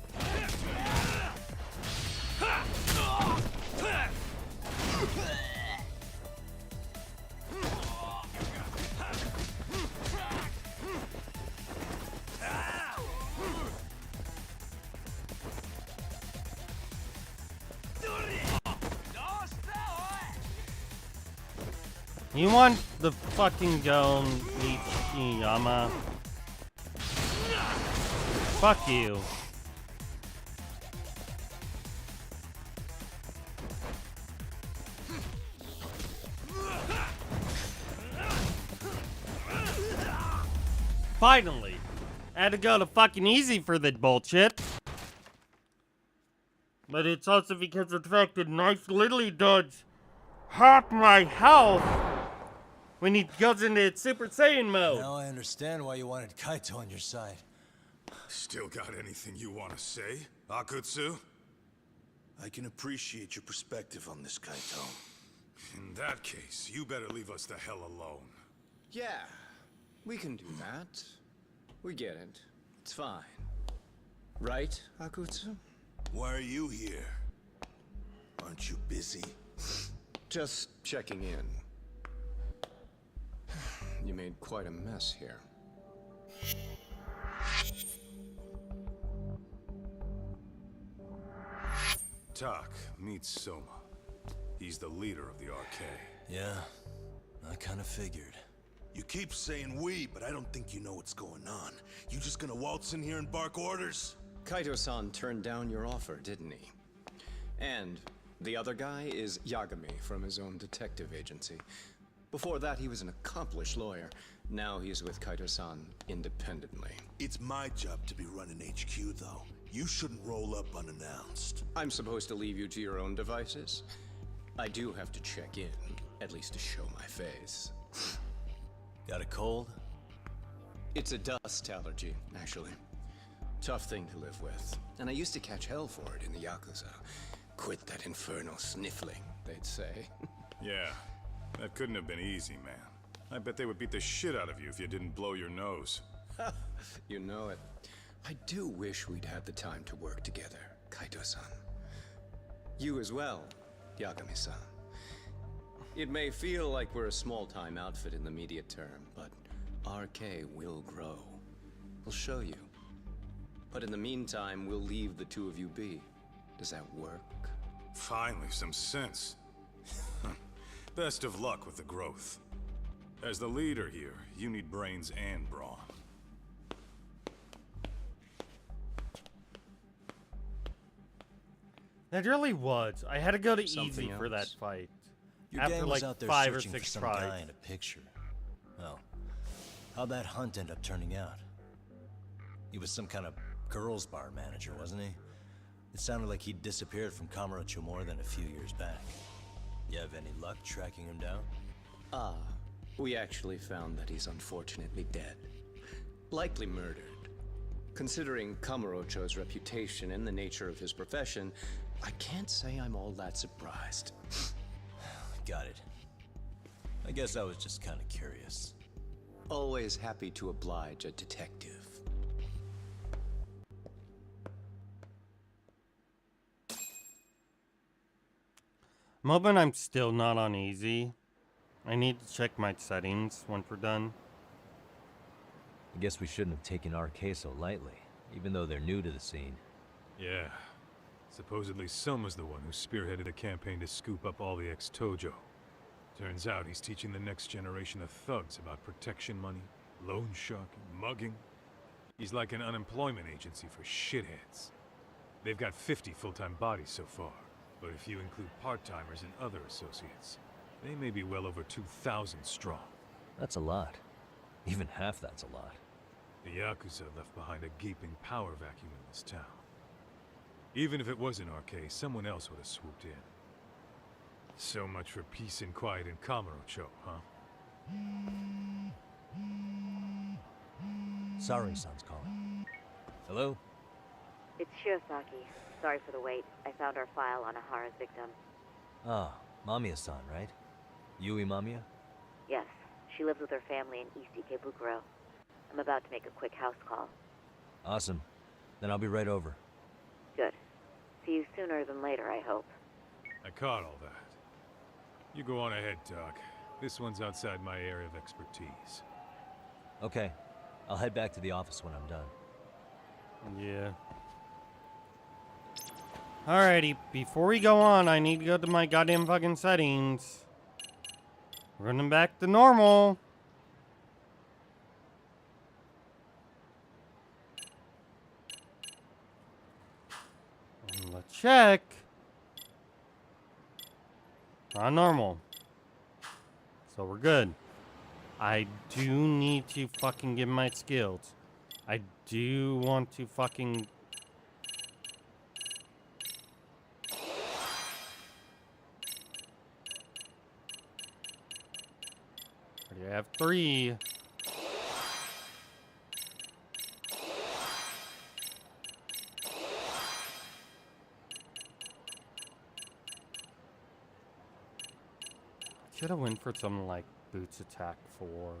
You want the fucking Gon Ichiyama? Fuck you. Finally! I had to go to fucking easy for that bullshit. But it's also because of the fact that Knife literally does half my health when he goes into its Super Saiyan mode. Now I understand why you wanted Kaito on your side. Still got anything you want to say, Akutsu? I can appreciate your perspective on this, Kaito. In that case, you better leave us the hell alone. Yeah, we can do that. We get it. It's fine. Right, Akutsu? Why are you here? Aren't you busy? Just checking in. You made quite a mess here. Tak meets Soma. He's the leader of the RK. Yeah, I kind of figured. You keep saying we, but I don't think you know what's going on. You just gonna waltz in here and bark orders? Kaito-san turned down your offer, didn't he? And the other guy is Yagami from his own detective agency. Before that, he was an accomplished lawyer. Now he's with Kaito-san independently. It's my job to be running HQ, though. You shouldn't roll up unannounced. I'm supposed to leave you to your own devices? I do have to check in, at least to show my face. Got a cold? It's a dust allergy, actually. Tough thing to live with. And I used to catch hell for it in the Yakuza. Quit that infernal sniffling, they'd say. Yeah, that couldn't have been easy, man. I bet they would beat the shit out of you if you didn't blow your nose. You know it. I do wish we'd had the time to work together, Kaito-san. You as well, Yagami-san. It may feel like we're a small-time outfit in the immediate term, but RK will grow. We'll show you. But in the meantime, we'll leave the two of you be. Does that work? Finally, some sense. Best of luck with the growth. As the leader here, you need brains and brawn. That really was. I had to go to Something easy for that else? fight. Your After gang like was out there 5 or searching 6 for some tries. guy in a picture. Oh. How'd that hunt end up turning out? He was some kind of girls' bar manager, wasn't he? It sounded like he'd disappeared from Kamurocho more than a few years back. You have any luck tracking him down? Ah, we actually found that he's unfortunately dead. Likely murdered. Considering Kamurocho's reputation and the nature of his profession, I can't say I'm all that surprised. Got it. I guess I was just kind of curious. Always happy to oblige a detective. I'm hoping I'm still not on easy. I need to check my settings once we're done. I guess we shouldn't have taken RK so lightly, even though they're new to the scene. Yeah. Supposedly Selma's the one who spearheaded a campaign to scoop up all the ex-Tojo. Turns out he's teaching the next generation of thugs about protection money, loan sharking, mugging. He's like an unemployment agency for shitheads. They've got 50 full-time bodies so far, but if you include part-timers and other associates, they may be well over 2,000 strong. That's a lot. Even half that's a lot. The Yakuza left behind a gaping power vacuum in this town. Even if it wasn't RK, someone else would have swooped in. So much for peace and quiet in Kamurocho, huh? Sarin-san's calling. Hello? It's Shirosaki. Sorry for the wait. I found our file on Ahara's victim. Ah, Mamiya-san, right? Yui Mamiya? Yes, she lives with her family in East Ikebukuro. I'm about to make a quick house call. Awesome. Then I'll be right over. Good. See you sooner than later, I hope. I caught all that. You go on ahead, Doc. This one's outside my area of expertise. Okay. I'll head back to the office when I'm done. Yeah. Alrighty, before we go on, I need to go to my goddamn fucking settings. Running back to normal. And let's check. On normal. So we're good. I do need to fucking give my skills. I do want to fucking... I have 3. Should have went for something like boots attack 4.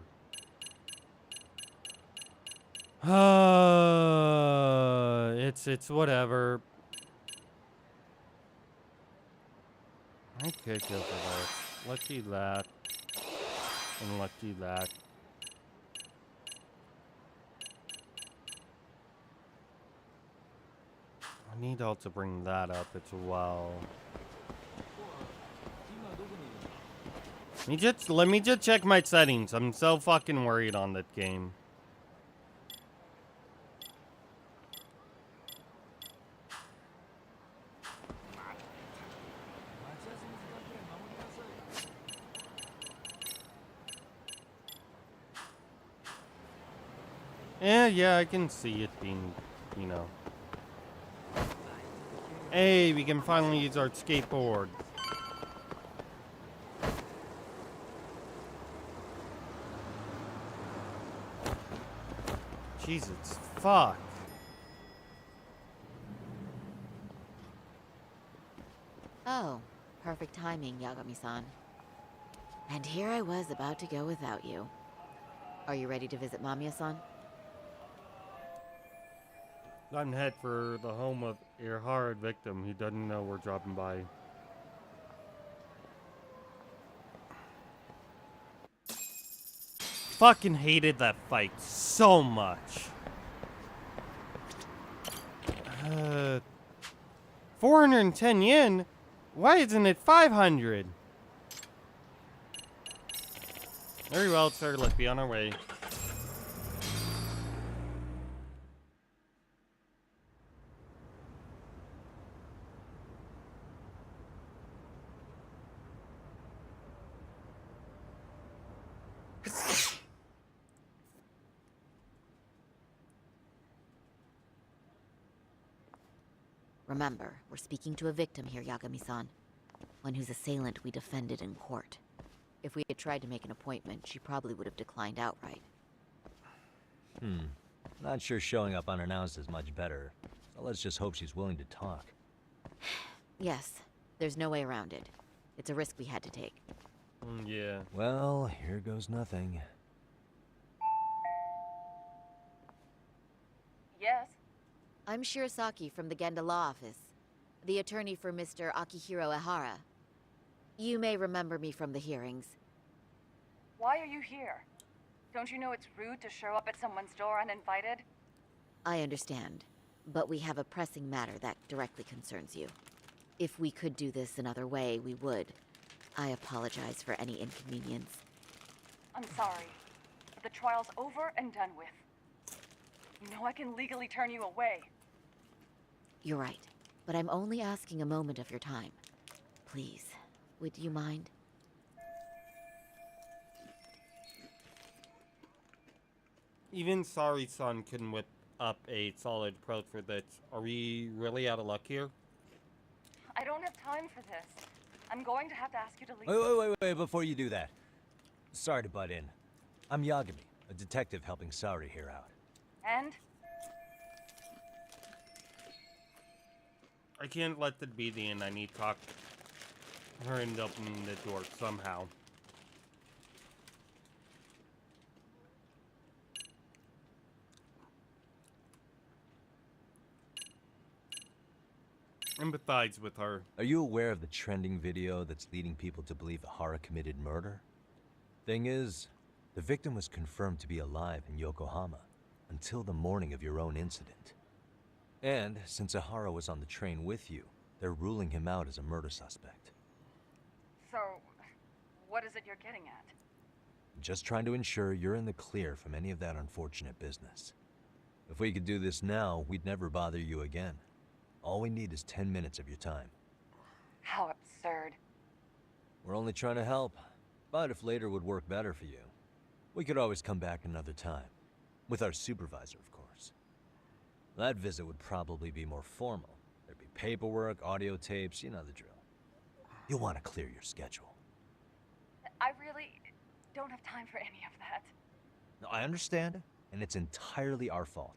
It's whatever. I could go for this. Let's do that. And let's do that. I need to also bring that up as well. Let me just check my settings. I'm so fucking worried on that game. Yeah, I can see it being, you know. Hey, we can finally use our skateboard. Jesus, fuck. Oh, perfect timing, Yagami-san. And here I was about to go without you. Are you ready to visit Mamiya-san? Gotten head for the home of your horrid victim who doesn't know we're dropping by. Fucking hated that fight so much. 410 yen? Why isn't it 500? Very well, sir. Let's be on our way. Remember, we're speaking to a victim here, Yagami-san. One whose assailant we defended in court. If we had tried to make an appointment, she probably would have declined outright. Not sure showing up unannounced is much better. So let's just hope she's willing to talk. Yes, there's no way around it. It's a risk we had to take. Yeah. Well, here goes nothing. Yes? I'm Shirasaki from the Genda Law Office, the attorney for Mr. Akihiro Ehara. You may remember me from the hearings. Why are you here? Don't you know it's rude to show up at someone's door uninvited? I understand, but we have a pressing matter that directly concerns you. If we could do this another way, we would. I apologize for any inconvenience. I'm sorry, but the trial's over and done with. You know I can legally turn you away. You're right, but I'm only asking a moment of your time. Please, would you mind? Even Sari-san couldn't whip up a solid approach for this. Are we really out of luck here? I don't have time for this. I'm going to have to ask you to leave. Wait, before you do that. Sorry to butt in. I'm Yagami, a detective helping Sari here out. And? I can't let that be the end. I need to talk her into opening the door somehow. Empathize with her. Are you aware of the trending video that's leading people to believe Ehara committed murder? Thing is, the victim was confirmed to be alive in Yokohama until the morning of your own incident. And since Ehara was on the train with you, they're ruling him out as a murder suspect. So, what is it you're getting at? Just trying to ensure you're in the clear from any of that unfortunate business. If we could do this now, we'd never bother you again. All we need is 10 minutes of your time. How absurd. We're only trying to help, but if later would work better for you, we could always come back another time. With our supervisor, of course. That visit would probably be more formal. There'd be paperwork, audio tapes, you know the drill. You'll want to clear your schedule. I really don't have time for any of that. No, I understand, and it's entirely our fault.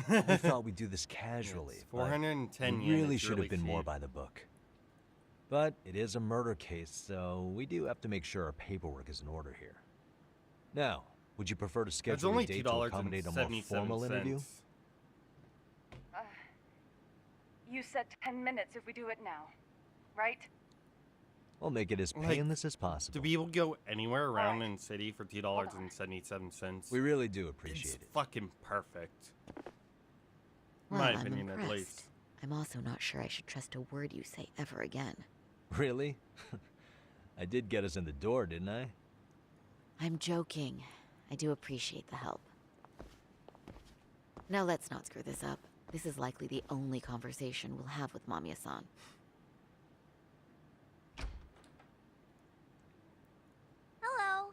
We thought we'd do this casually. It's 410 yen. yen, Really it's should really have been more cheap. by the book. But it is a murder case, so we do have to make sure our paperwork is in order here. Now, would you prefer to There's schedule only a date to accommodate a more formal interview? You said 10 minutes if we do it now, right? We'll make it as Like, painless as possible. Do people go anywhere around in city for $2.77? We really do appreciate It's it. fucking perfect. In Well, my I'm opinion, at impressed. least. I'm also not sure I should trust a word you say ever again. Really? I did get us in the door, didn't I? I'm joking. I do appreciate the help. Now let's not screw this up. This is likely the only conversation we'll have with Mamiya-san. Hello.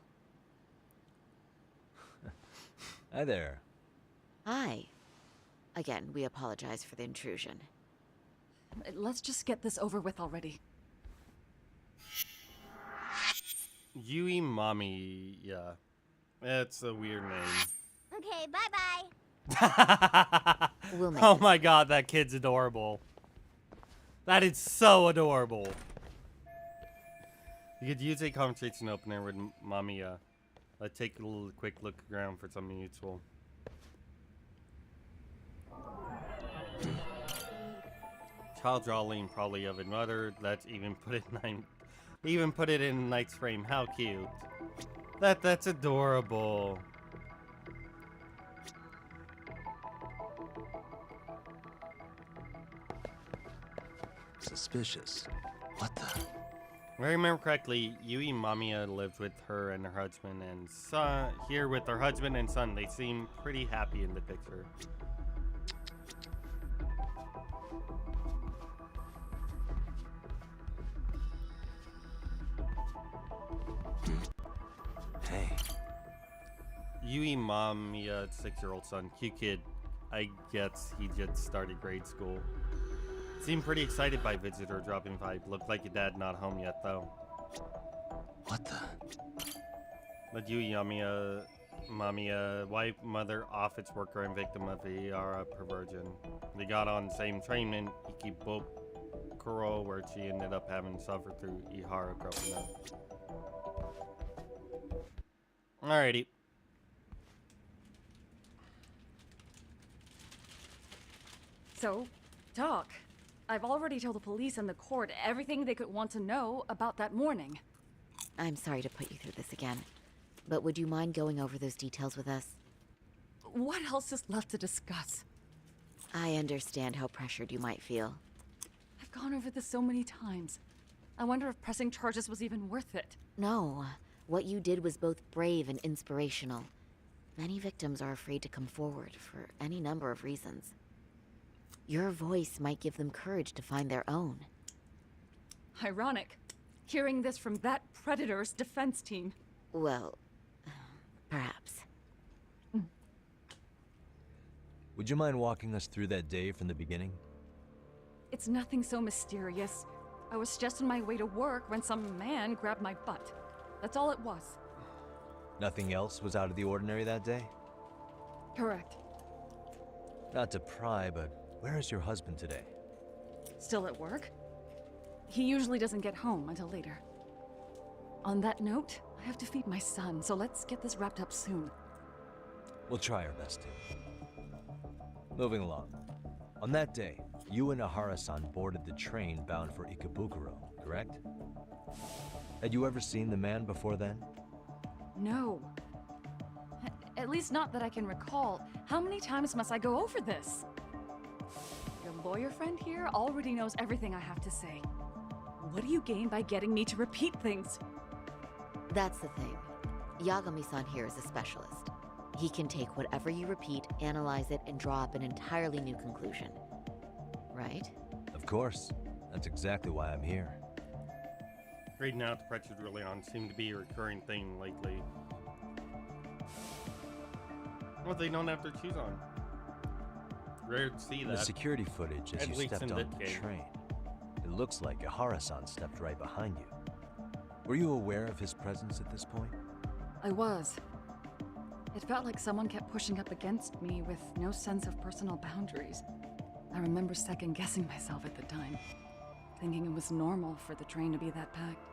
Hi there. Hi. Again, we apologize for the intrusion. Let's just get this over with already. Yui Mommy, yeah. That's a weird name. Okay, bye-bye. We'll make Oh this my god, that kid's adorable. That is so adorable. You could use a conversation opener with Mamiya. Let's take a little quick look around for something useful. Child drawing probably of a mother. Let's even put it in Knight's frame. How cute. That's adorable. Suspicious. What the? If I remember correctly, Yui Mamiya lived with her and her husband and son. Here with her husband and son, they seem pretty happy in the picture. Hey. Yui Mamiya, 6-year-old son, cute kid. I guess he just started grade school. Seemed pretty excited by visitor dropping by. Looked like your dad not home yet, though. What the? But Yui Mamiya, wife, mother, office worker, and victim of Ihara perversion. They got on the same train in Ikebukuro, where she ended up having suffered through Ihara growing up. Alrighty. So, talk. I've already told the police and the court everything they could want to know about that morning. I'm sorry to put you through this again, but would you mind going over those details with us? What else is left to discuss? I understand how pressured you might feel. I've gone over this so many times. I wonder if pressing charges was even worth it. No, what you did was both brave and inspirational. Many victims are afraid to come forward for any number of reasons. Your voice might give them courage to find their own. Ironic. Hearing this from that predator's defense team. Well, perhaps. Would you mind walking us through that day from the beginning? It's nothing so mysterious. I was just on my way to work when some man grabbed my butt. That's all it was. Nothing else was out of the ordinary that day? Correct. Not to pry, but where is your husband today? Still at work? He usually doesn't get home until later. On that note, I have to feed my son, so let's get this wrapped up soon. We'll try our best to. Moving along. On that day, you and Ihara-san boarded the train bound for Ikebukuro, correct? Had you ever seen the man before then? No. At least not that I can recall. How many times must I go over this? Your lawyer friend here already knows everything I have to say. What do you gain by getting me to repeat things? That's the thing. Yagami-san here is a specialist. He can take whatever you repeat, analyze it, and draw up an entirely new conclusion. Right? Of course. That's exactly why I'm here. Reading out the pressure's really on seemed to be a recurring thing lately. Well, they don't have their shoes on. Rare to see In that. the security footage as At you least stepped in on this the game. train, it looks like Ihara-san stepped right behind you. Were you aware of his presence at this point? I was. It felt like someone kept pushing up against me with no sense of personal boundaries. I remember second-guessing myself at the time, thinking it was normal for the train to be that packed.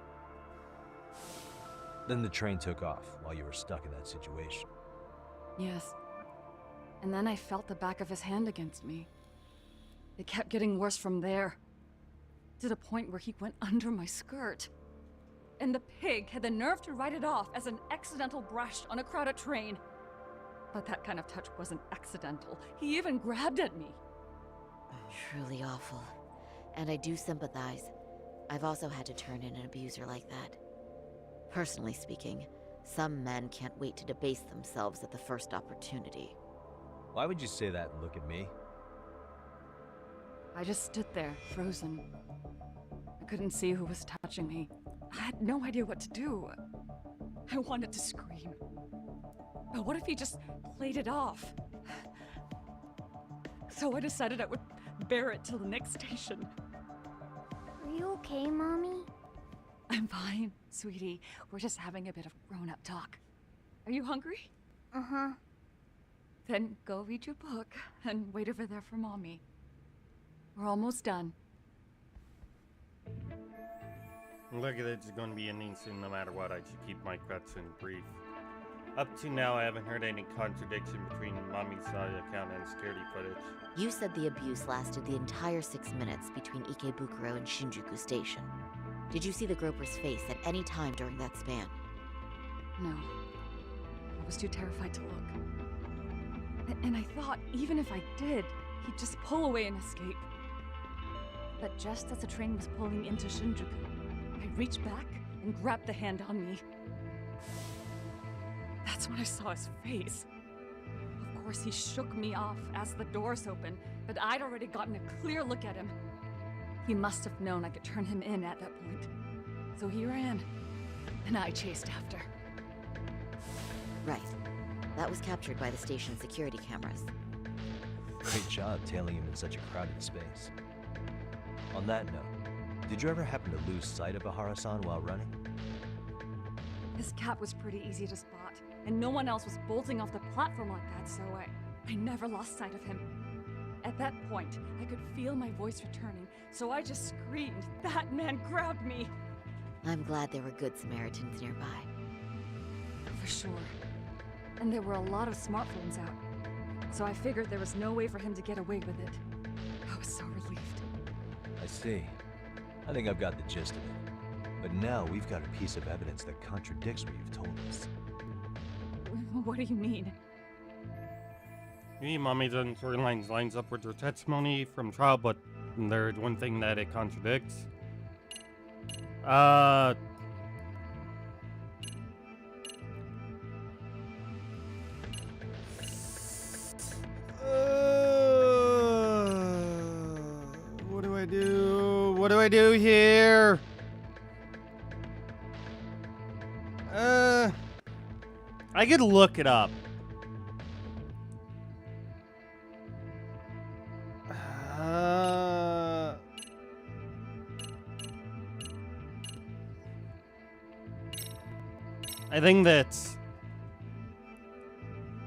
Then the train took off while you were stuck in that situation. Yes. And then I felt the back of his hand against me. It kept getting worse from there, to the point where he went under my skirt. And the pig had the nerve to write it off as an accidental brush on a crowded train. But that kind of touch wasn't accidental. He even grabbed at me. Truly awful. And I do sympathize. I've also had to turn in an abuser like that. Personally speaking, some men can't wait to debase themselves at the first opportunity. Why would you say that and look at me? I just stood there, frozen. I couldn't see who was touching me. I had no idea what to do. I wanted to scream. But what if he just played it off? So I decided I would bear it till the next station. Are you okay, Mommy? I'm fine, sweetie. We're just having a bit of grown-up talk. Are you hungry? Uh-huh. Then go read your book and wait over there for Mommy. We're almost done. Look, it's going to be ending soon no matter what. I should keep my cutscene brief. Up to now, I haven't heard any contradiction between Mommy's account and security footage. You said the abuse lasted the entire 6 minutes between Ikebukuro and Shinjuku Station. Did you see the groper's face at any time during that span? No. I was too terrified to look. And I thought, even if I did, he'd just pull away and escape. But just as the train was pulling into Shinjuku, I reached back and grabbed the hand on me. That's when I saw his face. Of course, he shook me off as the doors opened, but I'd already gotten a clear look at him. He must have known I could turn him in at that point. So he ran, and I chased after. Right. That was captured by the station's security cameras. Great job tailing him in such a crowded space. On that note, did you ever happen to lose sight of Ihara-san while running? His cap was pretty easy to spot, and no one else was bolting off the platform like that, so I never lost sight of him. At that point, I could feel my voice returning, so I just screamed. That man grabbed me! I'm glad there were good Samaritans nearby. For sure. And there were a lot of smartphones out, so I figured there was no way for him to get away with it. I was so relieved. I see. I think I've got the gist of it. But now we've got a piece of evidence that contradicts what you've told us. What do you mean? Mommy's storylines lines up with her testimony from trial, but there's one thing that it contradicts. What do I do? What do I do here? I could look it up. I think that's...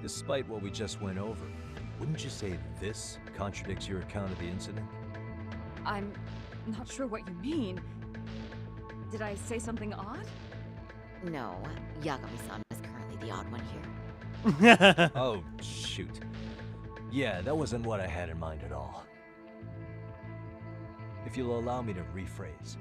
Despite what we just went over, wouldn't you say this contradicts your account of the incident? I'm not sure what you mean. Did I say something odd? No, Yagami-san is currently the odd one here. Oh, shoot. Yeah, that wasn't what I had in mind at all. If you'll allow me to rephrase.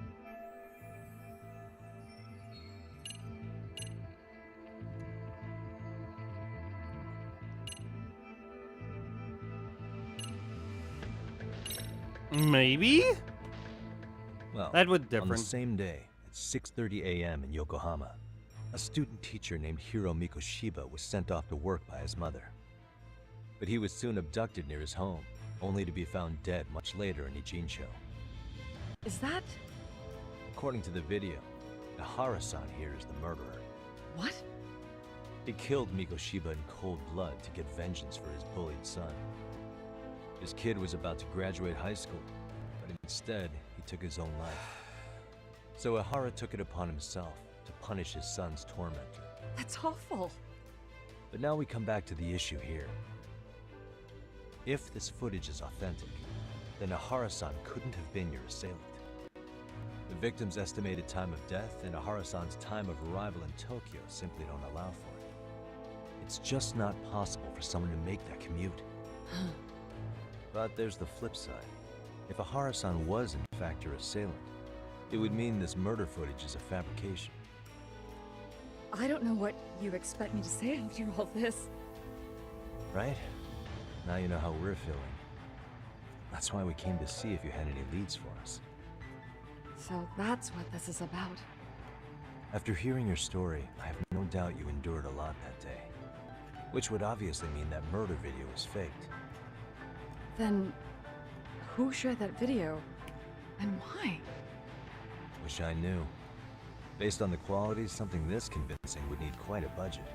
Maybe? Well, that would differ. On the same day, at 6:30 a.m. in Yokohama, a student teacher named Hiro Mikoshiba was sent off to work by his mother. But he was soon abducted near his home, only to be found dead much later in Ijincho. Is that... According to the video, Ihara-san here is the murderer. What? He killed Mikoshiba in cold blood to get vengeance for his bullied son. His kid was about to graduate high school, but instead, he took his own life. So Ihara took it upon himself to punish his son's tormentor. That's awful. But now we come back to the issue here. If this footage is authentic, then Ihara-san couldn't have been your assailant. The victim's estimated time of death and Ihara-san's time of arrival in Tokyo simply don't allow for it. It's just not possible for someone to make that commute. But there's the flip side. If Ihara-san was in fact your assailant, it would mean this murder footage is a fabrication. I don't know what you expect me to say after all this. Right? Now you know how we're feeling. That's why we came to see if you had any leads for us. So that's what this is about. After hearing your story, I have no doubt you endured a lot that day. Which would obviously mean that murder video was faked. Then, who shared that video? And why? Wish I knew. Based on the quality, something this convincing would need quite a budget.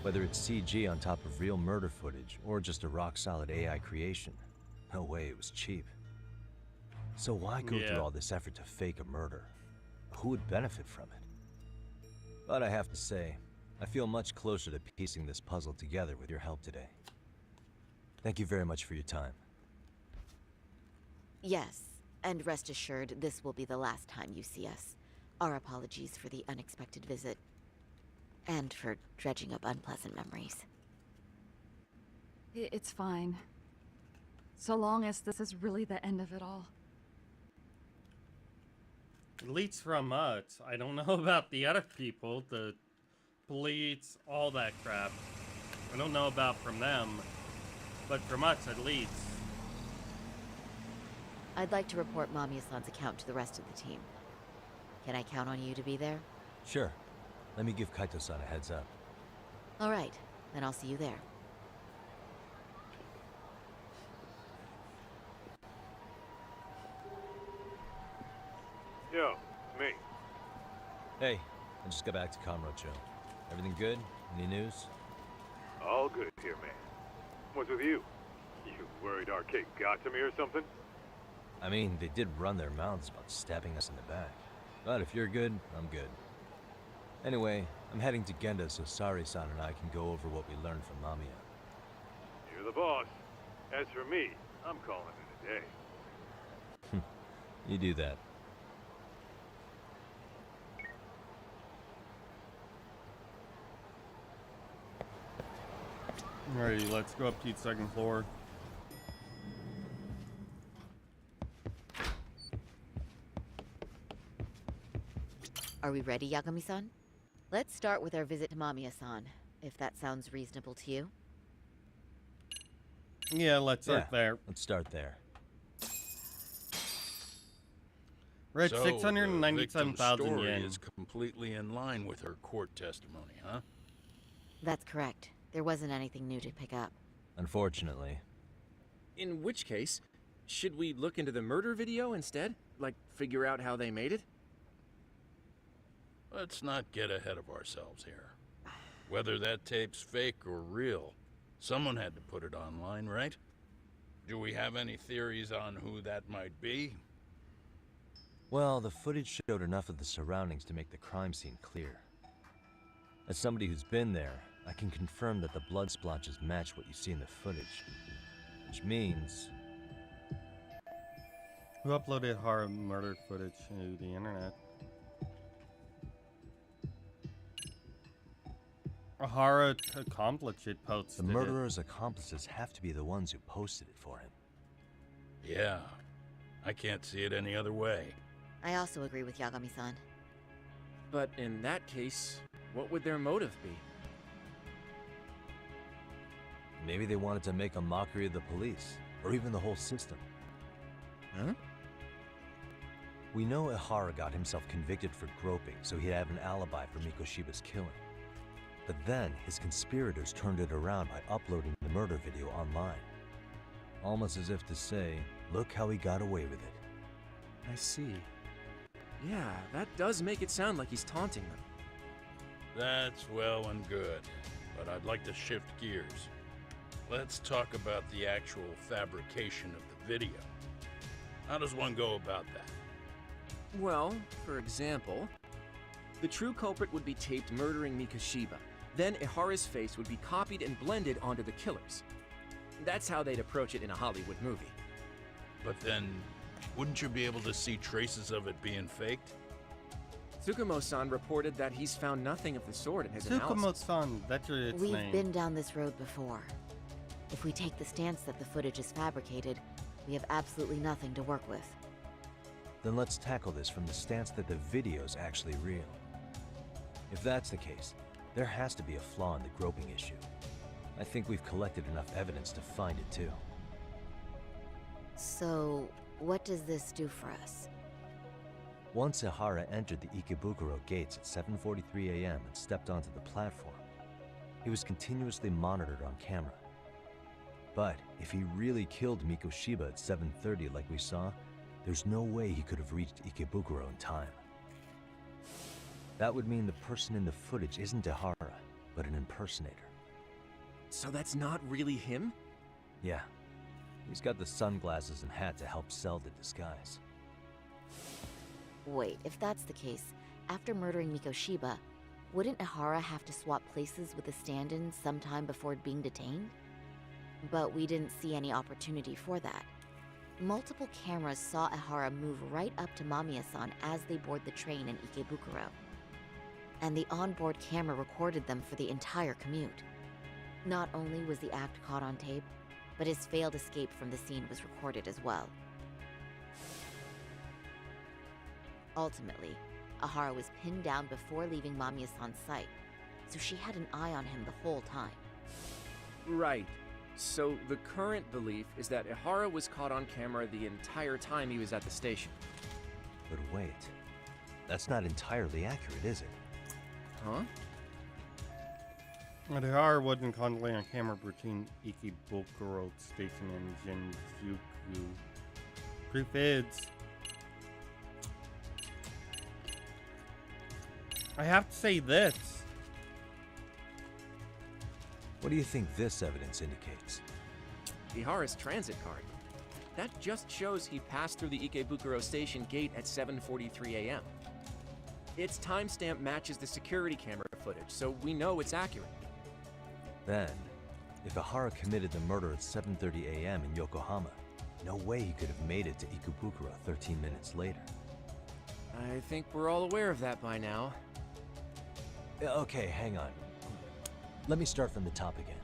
Whether it's CG on top of real murder footage, or just a rock-solid AI creation, no way it was cheap. So why go through all this effort to fake a murder? Who would benefit from it? But I have to say, I feel much closer to piecing this puzzle together with your help today. Thank you very much for your time. Yes, and rest assured, this will be the last time you see us. Our apologies for the unexpected visit. And for dredging up unpleasant memories. It's fine. So long as this is really the end of it all. At least from us. I don't know about the other people, the police, all that crap. I don't know about from them, but from us at least. I'd like to report Mamiya-san's account to the rest of the team. Can I count on you to be there? Sure. Let me give Kaito-san a heads up. All right, then I'll see you there. Yo, me. Hey, I just got back to Kamurocho. Everything good? Any news? All good here, man. What's with you? You worried Arcade got to me or something? I mean, they did run their mouths about stabbing us in the back. But if you're good, I'm good. Anyway, I'm heading to Genda so Sari-san and I can go over what we learned from Mamiya. You're the boss. As for me, I'm calling it a day. You do that. Alrighty, let's go up to the second floor. Are we ready, Yagami-san? Let's start with our visit to Mamiya-san, if that sounds reasonable to you. Yeah, let's start there. Let's start there. We're at So, 697,000 the victim's yen. story is completely in line with her court testimony, huh? That's correct. There wasn't anything new to pick up. Unfortunately. In which case, should we look into the murder video instead? Like, figure out how they made it? Let's not get ahead of ourselves here. Whether that tape's fake or real, someone had to put it online, right? Do we have any theories on who that might be? Well, the footage showed enough of the surroundings to make the crime scene clear. As somebody who's been there, I can confirm that the blood splotches match what you see in the footage. Which means... Who uploaded horror murder footage to the internet? Ahara accomplice it posted the it. murderer's accomplices have to be the ones who posted it for him. Yeah, I can't see it any other way. I also agree with Yagami-san. But in that case, what would their motive be? Maybe they wanted to make a mockery of the police, or even the whole system. Huh? We know Ihara got himself convicted for groping, so he'd have an alibi for Mikoshiba's killing. But then, his conspirators turned it around by uploading the murder video online. Almost as if to say, look how he got away with it. I see. Yeah, that does make it sound like he's taunting them. That's well and good, but I'd like to shift gears. Let's talk about the actual fabrication of the video. How does one go about that? Well, for example, the true culprit would be taped murdering Mikoshiba. Then Ihara's face would be copied and blended onto the killers. That's how they'd approach it in a Hollywood movie. But then, wouldn't you be able to see traces of it being faked? Tsukumo-san reported that he's found nothing of the sort in his analysis. Tsukumo-san, that's its We've name. been down this road before. If we take the stance that the footage is fabricated, we have absolutely nothing to work with. Then let's tackle this from the stance that the video's actually real. If that's the case, there has to be a flaw in the groping issue. I think we've collected enough evidence to find it too. So, what does this do for us? Once Ihara entered the Ikebukuro gates at 7:43 a.m. and stepped onto the platform, he was continuously monitored on camera. But if he really killed Mikoshiba at 7:30 like we saw, there's no way he could have reached Ikebukuro in time. That would mean the person in the footage isn't Ihara, but an impersonator. So that's not really him? Yeah. He's got the sunglasses and hat to help sell the disguise. Wait, if that's the case, after murdering Mikoshiba, wouldn't Ihara have to swap places with the stand-in sometime before being detained? But we didn't see any opportunity for that. Multiple cameras saw Ihara move right up to Mamiya-san as they board the train in Ikebukuro. And the onboard camera recorded them for the entire commute. Not only was the act caught on tape, but his failed escape from the scene was recorded as well. Ultimately, Ihara was pinned down before leaving Mamiya-san's sight, so she had an eye on him the whole time. Right. So the current belief is that Ihara was caught on camera the entire time he was at the station. But wait, that's not entirely accurate, is it? Huh? Ihara wasn't constantly on camera between Ikebukuro Station and Shinjuku. Proof is, I have to say this. What do you think this evidence indicates? Ihara's transit card. That just shows he passed through the Ikebukuro station gate at 7:43 a.m. Its timestamp matches the security camera footage, so we know it's accurate. Then, if Ihara committed the murder at 7:30 a.m. in Yokohama, no way he could have made it to Ikebukuro 13 minutes later. I think we're all aware of that by now. Okay, hang on. Let me start from the top again.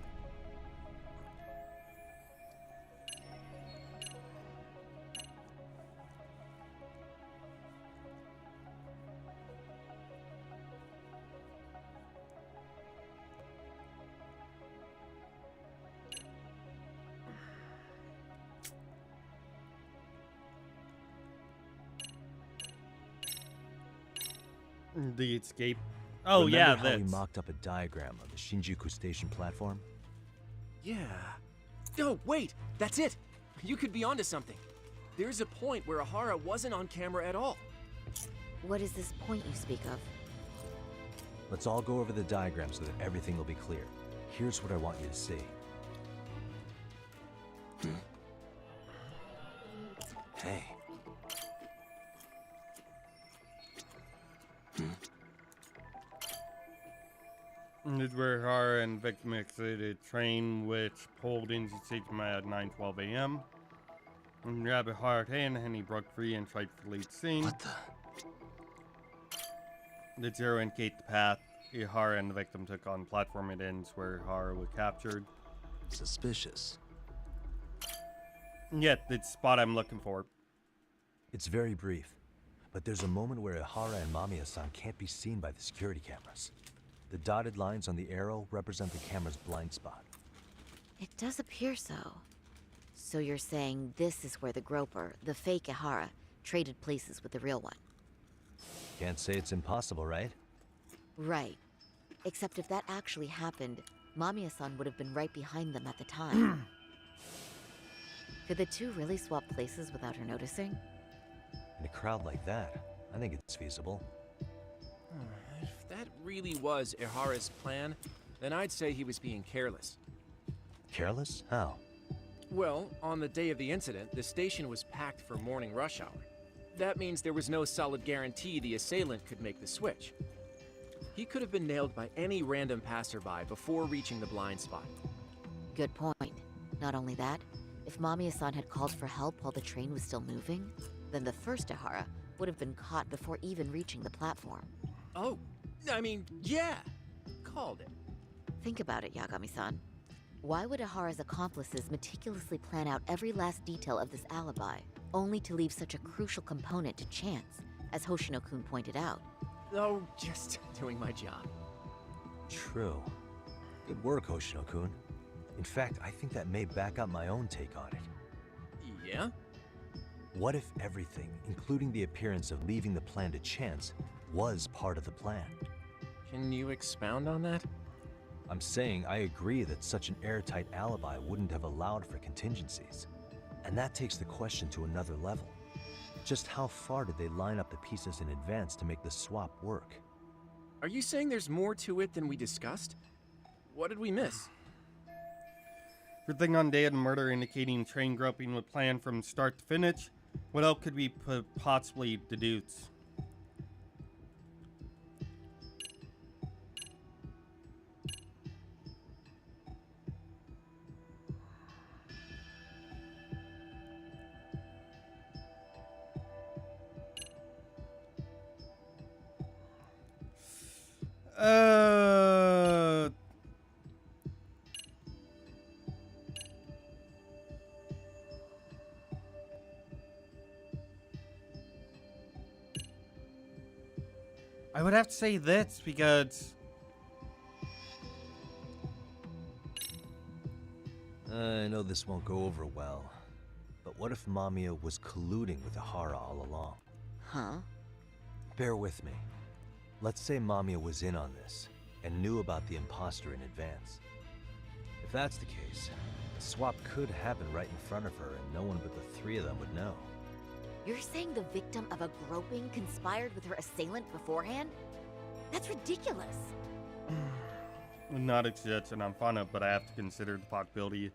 The escape. Oh, Remember yeah, how that's... we mocked up a diagram of the Shinjuku Station platform? Yeah. Oh, wait! That's it! You could be onto something. There's a point where Ihara wasn't on camera at all. What is this point you speak of? Let's all go over the diagram so that everything will be clear. Here's what I want you to see. Hey. This is where Ihara and victim exited a train which pulled into the station at 9:12 a.m. And grabbed Ihara's hand and he broke free and tried to leave the scene. What the? The zero indicate the path Ihara and the victim took on platform it ends where Ihara was captured. Suspicious. Yet, it's the spot I'm looking for. It's very brief, but there's a moment where Ihara and Mamiya-san can't be seen by the security cameras. The dotted lines on the arrow represent the camera's blind spot. It does appear so. So you're saying this is where the Groper, the fake Ihara, traded places with the real one? Can't say it's impossible, right? Right. Except if that actually happened, Mamiya-san would have been right behind them at the time. Could the two really swap places without her noticing? In a crowd like that, I think it's feasible. If that really was Ihara's plan, then I'd say he was being careless. Careless? How? Well, on the day of the incident, the station was packed for morning rush hour. That means there was no solid guarantee the assailant could make the switch. He could have been nailed by any random passerby before reaching the blind spot. Good point. Not only that, if Mamiya-san had called for help while the train was still moving, then the first Ihara would have been caught before even reaching the platform. Oh, I mean, yeah! Called it. Think about it, Yagami-san. Why would Ihara's accomplices meticulously plan out every last detail of this alibi, only to leave such a crucial component to chance, as Hoshino-kun pointed out? Oh, just doing my job. True. Good work, Hoshino-kun. In fact, I think that may back up my own take on it. Yeah? What if everything, including the appearance of leaving the plan to chance, was part of the plan? Can you expound on that? I'm saying I agree that such an airtight alibi wouldn't have allowed for contingencies. And that takes the question to another level. Just how far did they line up the pieces in advance to make the swap work? Are you saying there's more to it than we discussed? What did we miss? Everything on day of the murder indicating train groping was planned from start to finish. What else could we possibly deduce? I would have to say this because I know this won't go over well, but what if Mamiya was colluding with Ihara all along? Huh? Bear with me. Let's say Mamiya was in on this and knew about the imposter in advance. If that's the case, the swap could happen right in front of her and no one but the three of them would know. You're saying the victim of a groping conspired with her assailant beforehand? That's ridiculous. not a suggestion I'm fond of, but I have to consider the possibility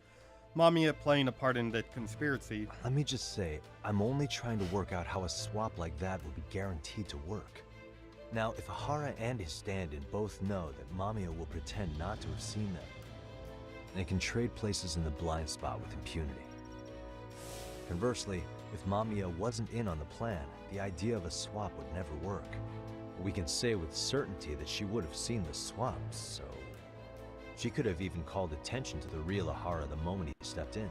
Mamiya playing a part in that conspiracy. Let me just say, I'm only trying to work out how a swap like that would be guaranteed to work. Now, if Ihara and his stand-in both know that Mamiya will pretend not to have seen them, they can trade places in the blind spot with impunity. Conversely, if Mamiya wasn't in on the plan, the idea of a swap would never work. We can say with certainty that she would have seen the swap, so... she could have even called attention to the real Ihara the moment he stepped in.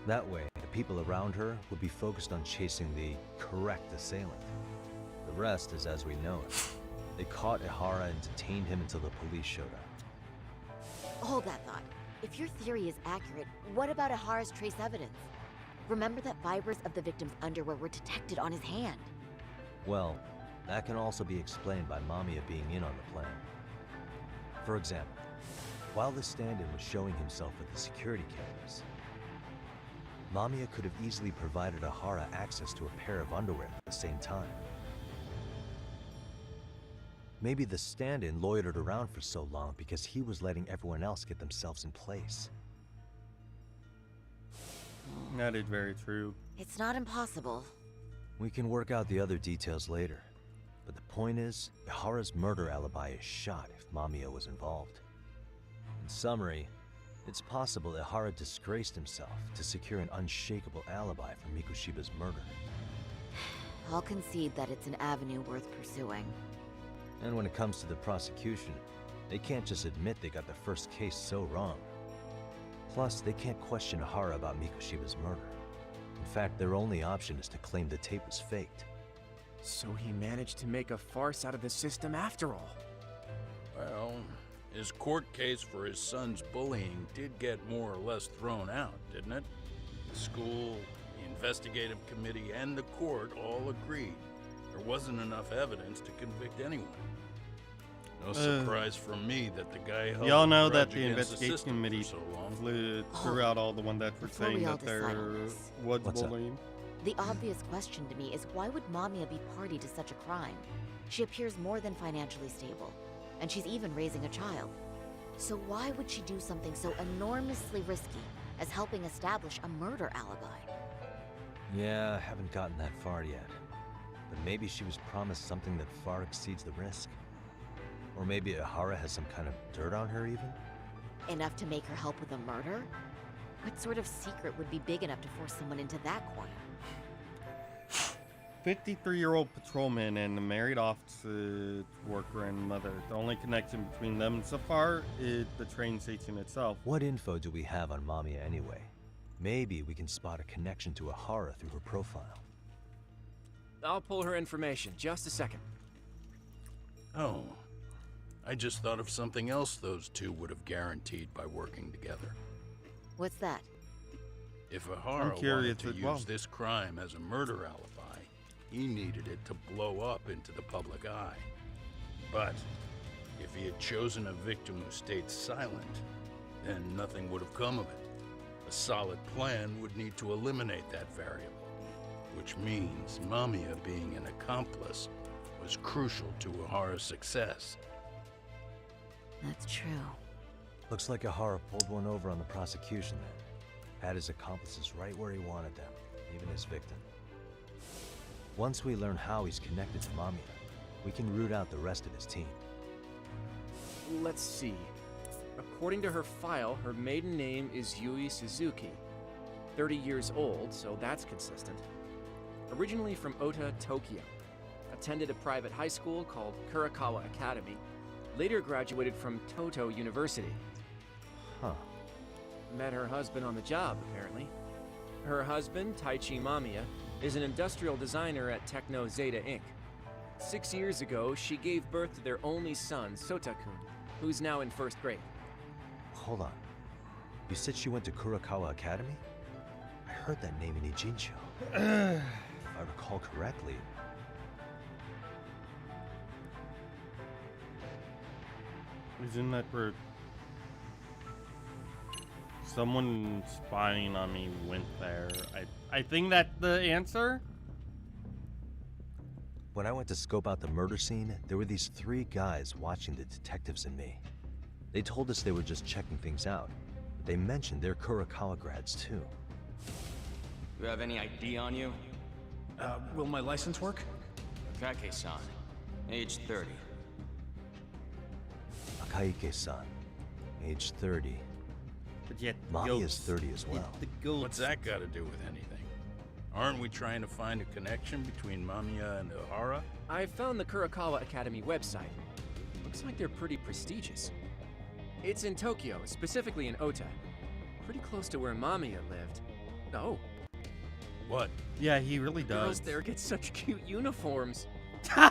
That way, the people around her would be focused on chasing the correct assailant. The rest is as we know it. They caught Ihara and detained him until the police showed up. Hold that thought. If your theory is accurate, what about Ihara's trace evidence? Remember that fibers of the victim's underwear were detected on his hand. Well, that can also be explained by Mamiya being in on the plan. For example, while the stand-in was showing himself at the security cameras, Mamiya could have easily provided Ihara access to a pair of underwear at the same time. Maybe the stand-in loitered around for so long because he was letting everyone else get themselves in place. That is very true. It's not impossible. We can work out the other details later. But the point is, Ihara's murder alibi is shot if Mamiya was involved. In summary, it's possible Ihara disgraced himself to secure an unshakable alibi for Mikoshiba's murder. I'll concede that it's an avenue worth pursuing. And when it comes to the prosecution, they can't just admit they got the first case so wrong. Plus, they can't question Ihara about Mikoshiba's murder. In fact, their only option is to claim the tape was faked. So he managed to make a farce out of the system after all. Well, his court case for his son's bullying did get more or less thrown out, didn't it? The school, the investigative committee, and the court all agreed there wasn't enough evidence to convict anyone. No surprise from me that the guy held y'all know a that grudge the against the investigation system committee for so long. threw out all the one that were Before saying we all that there decide on this. was What's up? bullying. The obvious question to me is why would Mamiya be party to such a crime? She appears more than financially stable, and she's even raising a child. So why would she do something so enormously risky as helping establish a murder alibi? Yeah, I haven't gotten that far yet. But maybe she was promised something that far exceeds the risk. Or maybe Ihara has some kind of dirt on her even? Enough to make her help with a murder? What sort of secret would be big enough to force someone into that corner? 53-year-old patrolman and a married office worker and mother. The only connection between them so far is the train station itself. What info do we have on Mamiya anyway? Maybe we can spot a connection to Ihara through her profile. I'll pull her information. Just a second. Oh, I just thought of something else those two would have guaranteed by working together. What's that? If Ihara curious wanted to as well. use this crime as a murder alibi, he needed it to blow up into the public eye. But if he had chosen a victim who stayed silent, then nothing would have come of it. A solid plan would need to eliminate that variable, which means Mamiya being an accomplice was crucial to Ihara's success. That's true. Looks like Ihara pulled one over on the prosecution then. Had his accomplices right where he wanted them, even his victim. Once we learn how he's connected to Mamiya, we can root out the rest of his team. Let's see. According to her file, her maiden name is Yui Suzuki. 30 years old, so that's consistent. Originally from Ota, Tokyo. Attended a private high school called Kurakawa Academy. Later graduated from Toto University. Huh. Met her husband on the job, apparently. Her husband, Taichi Mamiya, is an industrial designer at Techno Zeta Inc. 6 years ago, she gave birth to their only son, Sota-kun, who's now in first grade. Hold on. You said she went to Kurakawa Academy? I heard that name in Ijincho. If I recall correctly. Isn't that where someone spying on me went there? I think that's the answer. When I went to scope out the murder scene, there were these 3 guys watching the detectives and me. They told us they were just checking things out, but they mentioned they're Kurakawa grads too. You have any ID on you? Will my license work? Kake-san, age 30. Akaike-san, age 30. But yet, Mamiya's 30 as well. What's that got to do with anything? Aren't we trying to find a connection between Mamiya and Ihara? I found the Kurakawa Academy website. Looks like they're pretty prestigious. It's in Tokyo, specifically in Ota. Pretty close to where Mamiya lived. Oh. What? Yeah, he really does. Girls there get such cute uniforms. You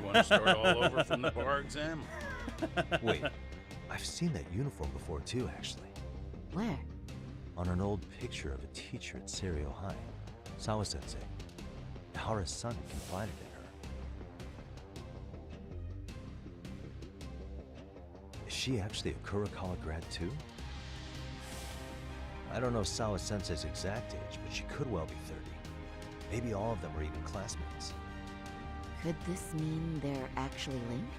want to start all over from the bar exam? Wait, I've seen that uniform before too, actually. Where? On an old picture of a teacher at Seiryo High, Sawa-sensei. Ihara's son confided in her. Is she actually a Kurakawa grad too? I don't know Sawa-sensei's exact age, but she could well be 30. Maybe all of them are even classmates. Could this mean they're actually linked?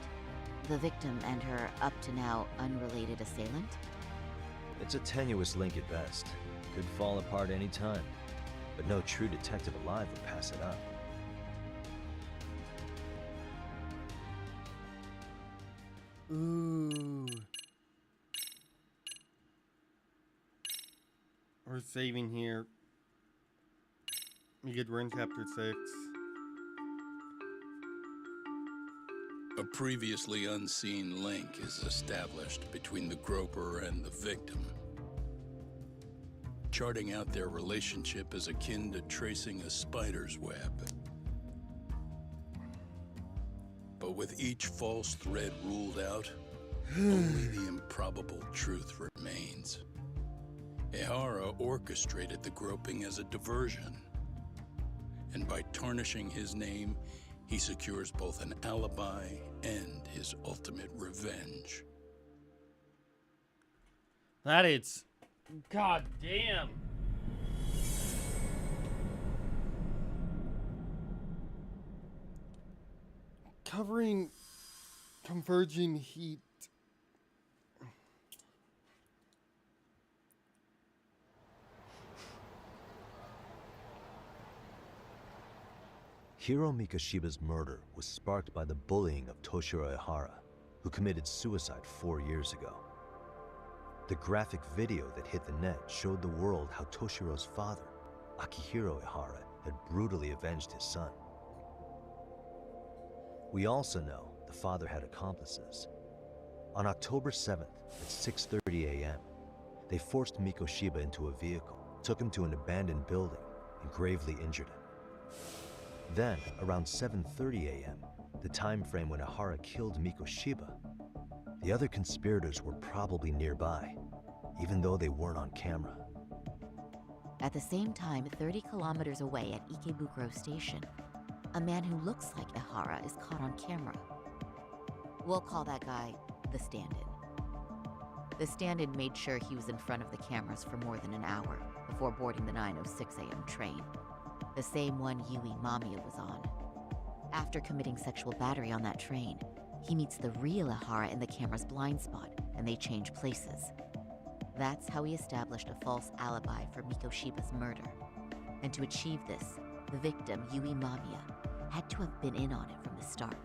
The victim and her up-to-now unrelated assailant? It's a tenuous link at best. Could fall apart any time. But no true detective alive would pass it up. Ooh. We're saving here. We get we're in chapter 6. A previously unseen link is established between the groper and the victim. Charting out their relationship is akin to tracing a spider's web. But with each false thread ruled out, only the improbable truth remains. Ihara orchestrated the groping as a diversion, and by tarnishing his name, he secures both an alibi and his ultimate revenge. That is... God damn. Covering converging heat. Hiro Mikoshiba's murder was sparked by the bullying of Toshiro Ihara, who committed suicide 4 years ago. The graphic video that hit the net showed the world how Toshiro's father, Akihiro Ihara, had brutally avenged his son. We also know the father had accomplices. On October 7th at 6:30 a.m., they forced Mikoshiba into a vehicle, took him to an abandoned building, and gravely injured him. Then, around 7:30 a.m., the time frame when Ihara killed Mikoshiba, the other conspirators were probably nearby. even though they weren't on camera. At the same time, 30 kilometers away at Ikebukuro Station, a man who looks like Ihara is caught on camera. We'll call that guy the stand-in. The stand-in made sure he was in front of the cameras for more than an hour before boarding the 9:06 a.m. train, the same one Yui Mamiya was on. After committing sexual battery on that train, he meets the real Ihara in the camera's blind spot, and they change places. That's how he established a false alibi for Mikoshiba's murder. And to achieve this, the victim, Yui Mamiya, had to have been in on it from the start.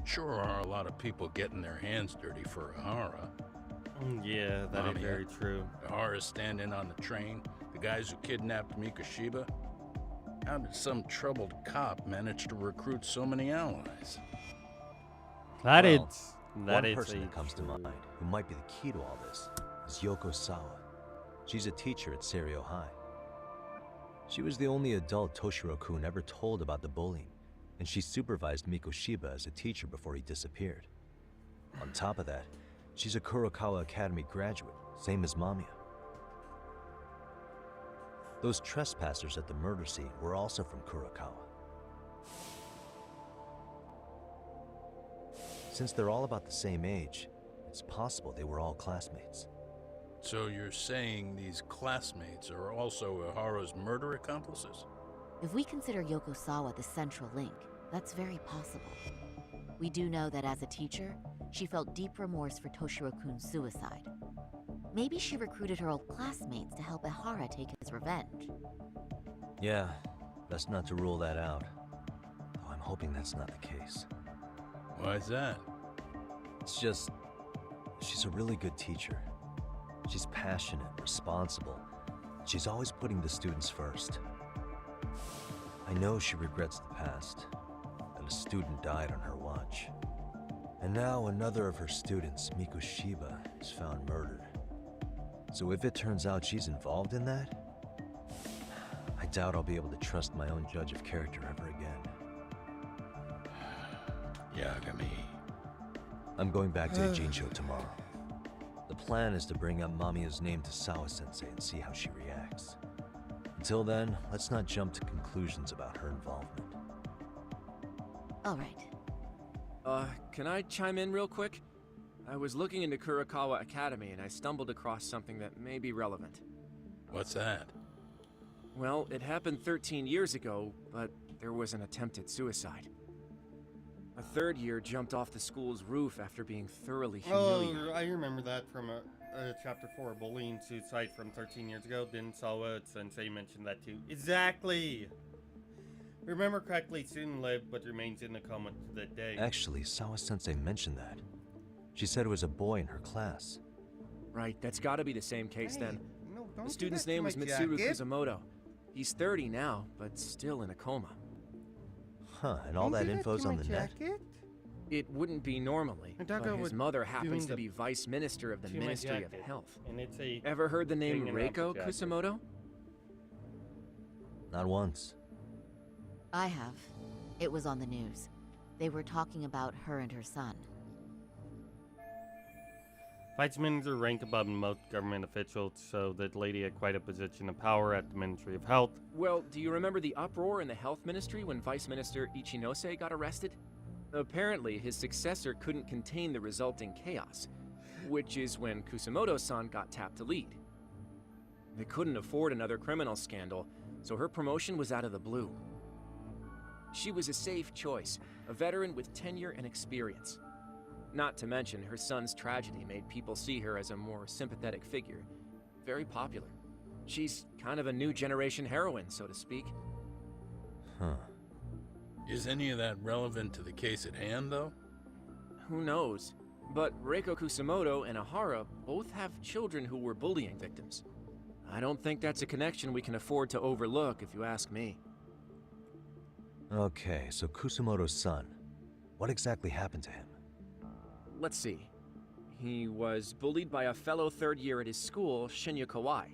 Sure are a lot of people getting their hands dirty for Ihara. Yeah, that is very true. Ihara standing on the train, the guys who kidnapped Mikoshiba. How did some troubled cop manage to recruit so many allies? That Well, is one person that comes to mind who might be the key to all this is Yoko Sawa. She's a teacher at Seiryo High. She was the only adult Toshiro-kun ever told about the bullying, and she supervised Mikoshiba as a teacher before he disappeared. On top of that, she's a Kurokawa Academy graduate, same as Mamiya. Those trespassers at the murder scene were also from Kurokawa. Since they're all about the same age, it's possible they were all classmates. So you're saying these classmates are also Ihara's murder accomplices? If we consider Yoko Sawa the central link, that's very possible. We do know that as a teacher, she felt deep remorse for Toshiro-kun's suicide. Maybe she recruited her old classmates to help Ihara take his revenge. Yeah, best not to rule that out. Though I'm hoping that's not the case. Why's that? It's just, she's a really good teacher. She's passionate, responsible. She's always putting the students first. I know she regrets the past, and a student died on her watch. And now another of her students, Mikoshiba, is found murdered. So if it turns out she's involved in that, I doubt I'll be able to trust my own judge of character ever again. Yagami. I'm going back to Ijincho tomorrow. The plan is to bring up Mamiya's name to Sawa-sensei and see how she reacts. Until then, let's not jump to conclusions about her involvement. All right. Can I chime in real quick? I was looking into Kurokawa Academy and I stumbled across something that may be relevant. What's that? Well, it happened 13 years ago, but there was an attempted suicide. A third year jumped off the school's roof after being thoroughly humiliated. Oh, I remember that from Chapter 4, bullying suicide from 13 years ago. Didn't Sawa-sensei mention that too? Exactly! Remember correctly, student lived but remains in the coma to that day. Actually, Sawa-sensei mentioned that. She said it was a boy in her class. Right, that's gotta be the same case then. No, don't The do student's that to name my was Mitsuru jacket. Kusamoto. He's 30 now, but still in a coma. Huh, and all that info's on the net? It wouldn't be normally, I but thought I his was mother happens doing to be vice minister of the to my Ministry of jacket, Health. and it's a Ever heard the name hanging around Reiko the jacket. Kusamoto? Not once. I have. It was on the news. They were talking about her and her son. Vice Minister ranked above most government officials, so that lady had quite a position of power at the Ministry of Health. Well, do you remember the uproar in the health ministry when Vice Minister Ichinose got arrested? Apparently, his successor couldn't contain the resulting chaos, which is when Kusamoto-san got tapped to lead. They couldn't afford another criminal scandal, so her promotion was out of the blue. She was a safe choice, a veteran with tenure and experience. Not to mention, her son's tragedy made people see her as a more sympathetic figure. Very popular. She's kind of a new generation heroine, so to speak. Huh. Is any of that relevant to the case at hand, though? Who knows? But Reiko Kusamoto and Ihara both have children who were bullying victims. I don't think that's a connection we can afford to overlook, if you ask me. Okay, so Kusamoto's son. What exactly happened to him? Let's see. He was bullied by a fellow third year at his school, Shinya Kawai.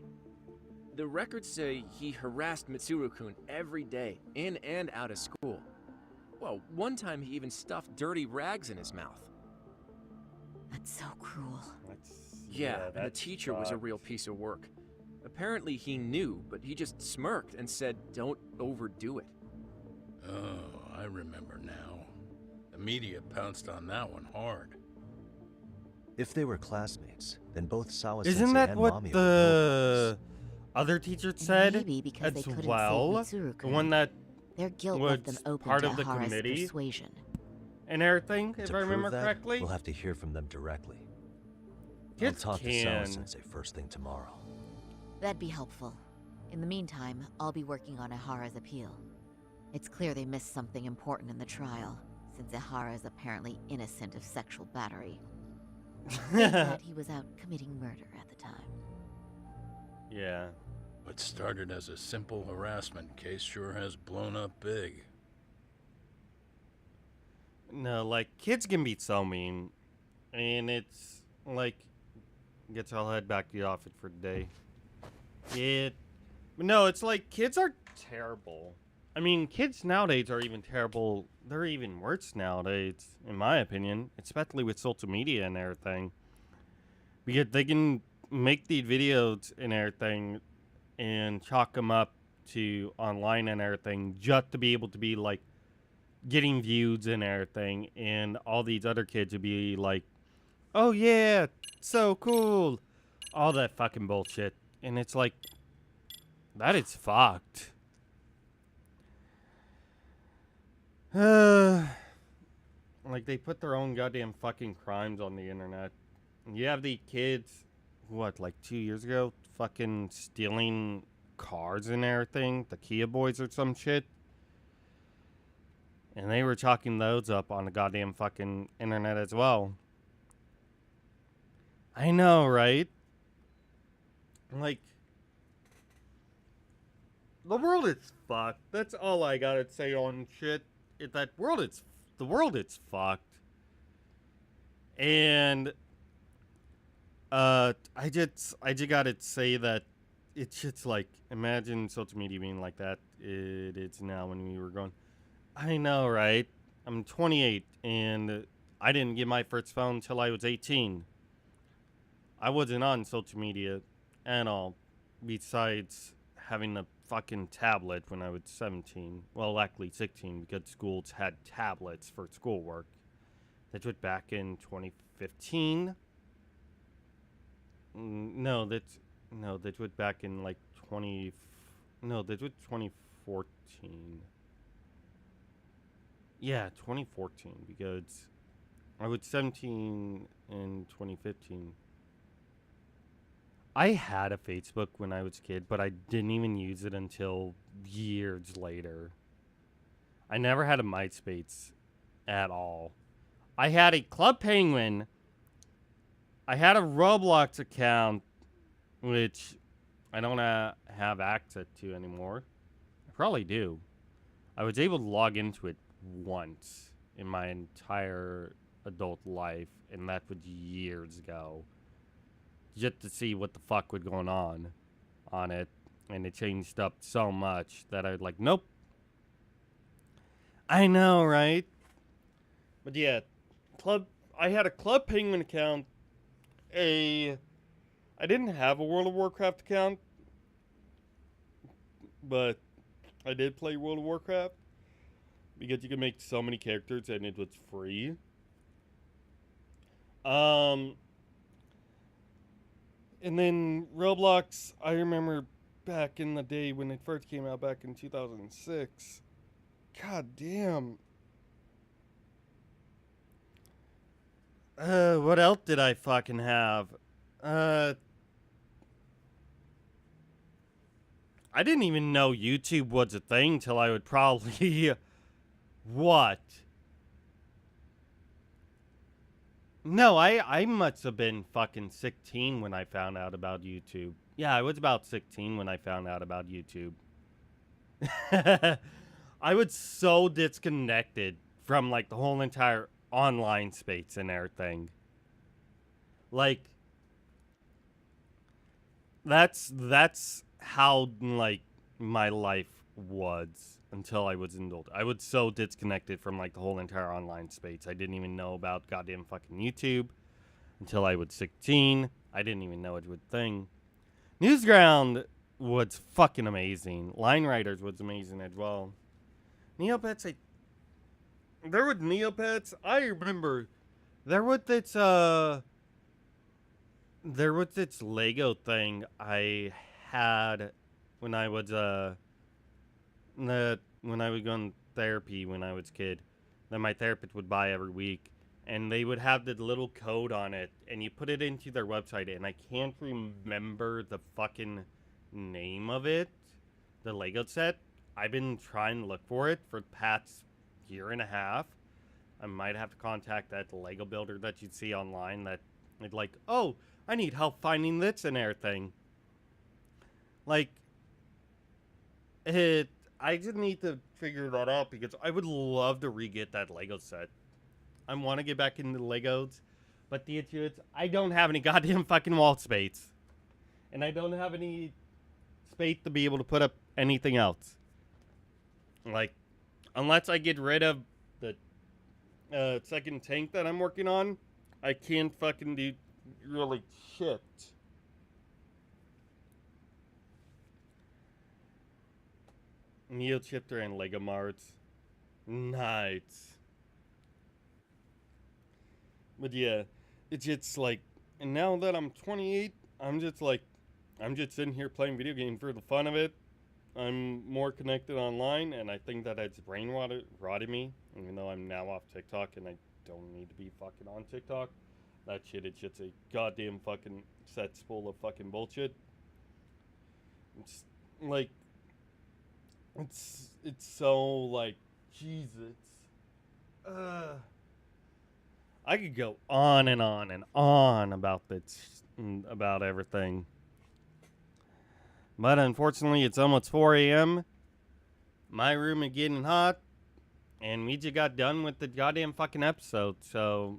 The records say he harassed Mitsuru-kun every day, in and out of school. Well, one time he even stuffed dirty rags in his mouth. That so cruel. Yeah, and the that's teacher was a fucked. real piece of work. Apparently he knew, but he just smirked and said, "Don't overdo it." Oh, I remember now. The media pounced on that one hard. If they were classmates, then both Sawa Isn't Sensei that and what Mami the other teacher said Maybe because they as couldn't well? save Mitsuru. The one that Their guilt was left them open part to of the Hara's committee persuasion. and everything, if To I prove remember that, correctly. we'll have to hear from them directly. Kids I'll talk to Sawa can. Sensei first thing tomorrow. That'd be helpful. In the meantime, I'll be working on Ihara's appeal. It's clear they missed something important in the trial, since Ihara is apparently innocent of sexual battery. That he was out committing murder at the time. Yeah. What started as a simple harassment case sure has blown up big. No, like, kids can be so mean. And it's, like, guess I'll head back to the office for the day. No, it's like, kids are terrible. I mean, kids nowadays are even terrible. They're even worse nowadays, in my opinion. Especially with social media and everything. Because they can make these videos and everything and chalk them up to online and everything just to be able to be, like, getting views and everything. And all these other kids would be like, oh yeah, so cool. All that fucking bullshit. And it's like, that is fucked. Like, they put their own goddamn fucking crimes on the internet. And you have the kids, what, like 2 years ago, fucking stealing cars and everything, the Kia boys or some shit. And they were chalking those up on the goddamn fucking internet as well. I know, right? Like, the world is fucked. That's all I gotta say on shit. The world is fucked. And I just gotta say that it's just like, imagine social media being like that it is now when we were growing. I know, right? I'm 28 and I didn't get my first phone until I was 18. I wasn't on social media at all, besides having a fucking tablet when I was 17. Well, actually 16, because schools had tablets for schoolwork. That was back in 2015. That was back in like that was 2014. Yeah, 2014, because I was 17 in 2015. I had a Facebook when I was a kid, but I didn't even use it until years later. I never had a MySpace at all. I had a Club Penguin. I had a Roblox account, which I don't have access to anymore. I probably do. I was able to log into it once in my entire adult life, and that was years ago. Just to see what the fuck was going on it, and it changed up so much that I was like, nope. I know, right? But yeah, I had a Club Penguin account. I didn't have a World of Warcraft account, but I did play World of Warcraft because you could make so many characters and it was free. And then Roblox, I remember back in the day when it first came out back in 2006. God damn. What else did I fucking have? I didn't even know YouTube was a thing till I would probably... What? No, I must have been fucking 16 when I found out about YouTube. Yeah, I was about 16 when I found out about YouTube. I was so disconnected from, like, the whole entire online space and everything. Like, that's how, like, my life was until I was adult. I was so disconnected from, like, the whole entire online space. I didn't even know about goddamn fucking YouTube. until I was 16. I didn't even know it was a thing. Newsground was fucking amazing. Line Riders was amazing as well. Neopets, there was Neopets. I remember there was this Lego thing I had when I was when I was going therapy when I was a kid, that my therapist would buy every week, and they would have the little code on it, and you put it into their website, and I can't remember the fucking name of it, the Lego set. I've been trying to look for it for the past year and a half. I might have to contact that Lego builder that you'd see online that it's like, oh, I need help finding this and everything. Like, I just need to figure that out because I would love to re-get that Lego set. I want to get back into Legos, but the issue is I don't have any goddamn fucking wall space. And I don't have any space to be able to put up anything else. Like, unless I get rid of the second tank that I'm working on, I can't fucking do really shit. Neo Chipter and Lego Marts. Nice. But yeah, it's just like, and now that I'm 28, I'm just sitting here playing video games for the fun of it. I'm more connected online, and I think that it's brain rotted me, even though I'm now off TikTok, and I don't need to be fucking on TikTok. That shit is just a goddamn fucking cesspool of fucking bullshit. It's like, it's so like, Jesus. I could go on and on and on about this, about everything. But unfortunately, it's almost 4 a.m. My room is getting hot. And we just got done with the goddamn fucking episode. So,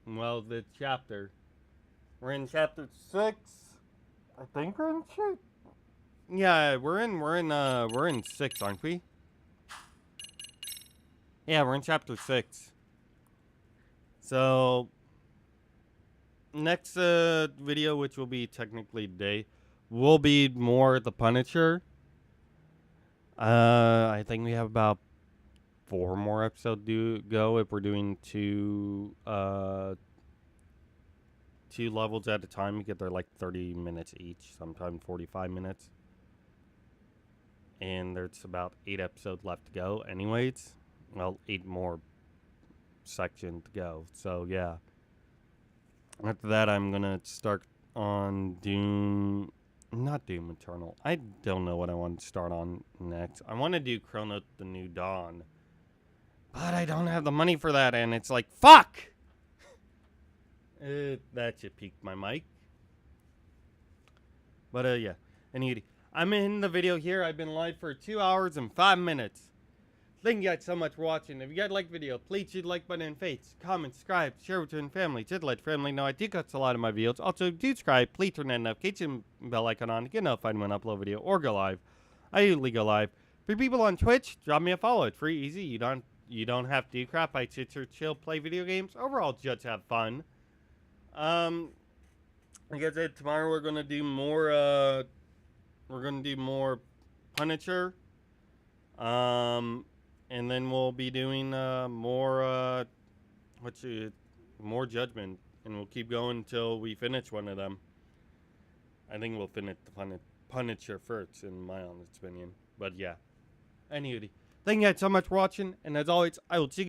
well, the chapter. We're in chapter 6. I think we're in 6. Yeah, we're in 6, aren't we? Yeah, we're in chapter 6. So, next video, which will be technically today, will be more The Punisher. I think we have about 4 more episodes to go if we're doing two levels at a time, because they're like 30 minutes each, sometimes 45 minutes. And there's about 8 episodes left to go anyways. Well, 8 more sections to go. So, yeah. After that, I'm going to start on Doom... Not Doom Eternal. I don't know what I want to start on next. I want to do Chrono the New Dawn. But I don't have the money for that, and it's like, fuck! That should peak my mic. But, yeah. Anyway, I'm in the video here. I've been live for 2 hours and 5 minutes. Thank you guys so much for watching. If you guys like the video, please hit the like button and face, comment, subscribe, share with your family. Just let family know I do cut a lot of my videos. Also, do subscribe. Please turn that notification bell icon on to get notified when I upload a video or go live. I usually go live. For people on Twitch, drop me a follow. It's free, easy. You don't have to do crap. I sit here, chill, play video games. Overall, just have fun. Like I said, tomorrow we're gonna do more. Punisher. And then we'll be doing more Judgment, and we'll keep going until we finish one of them. I think we'll finish the Punisher first, in my honest opinion. But yeah. Anyway, thank you guys so much for watching, and as always, I will see you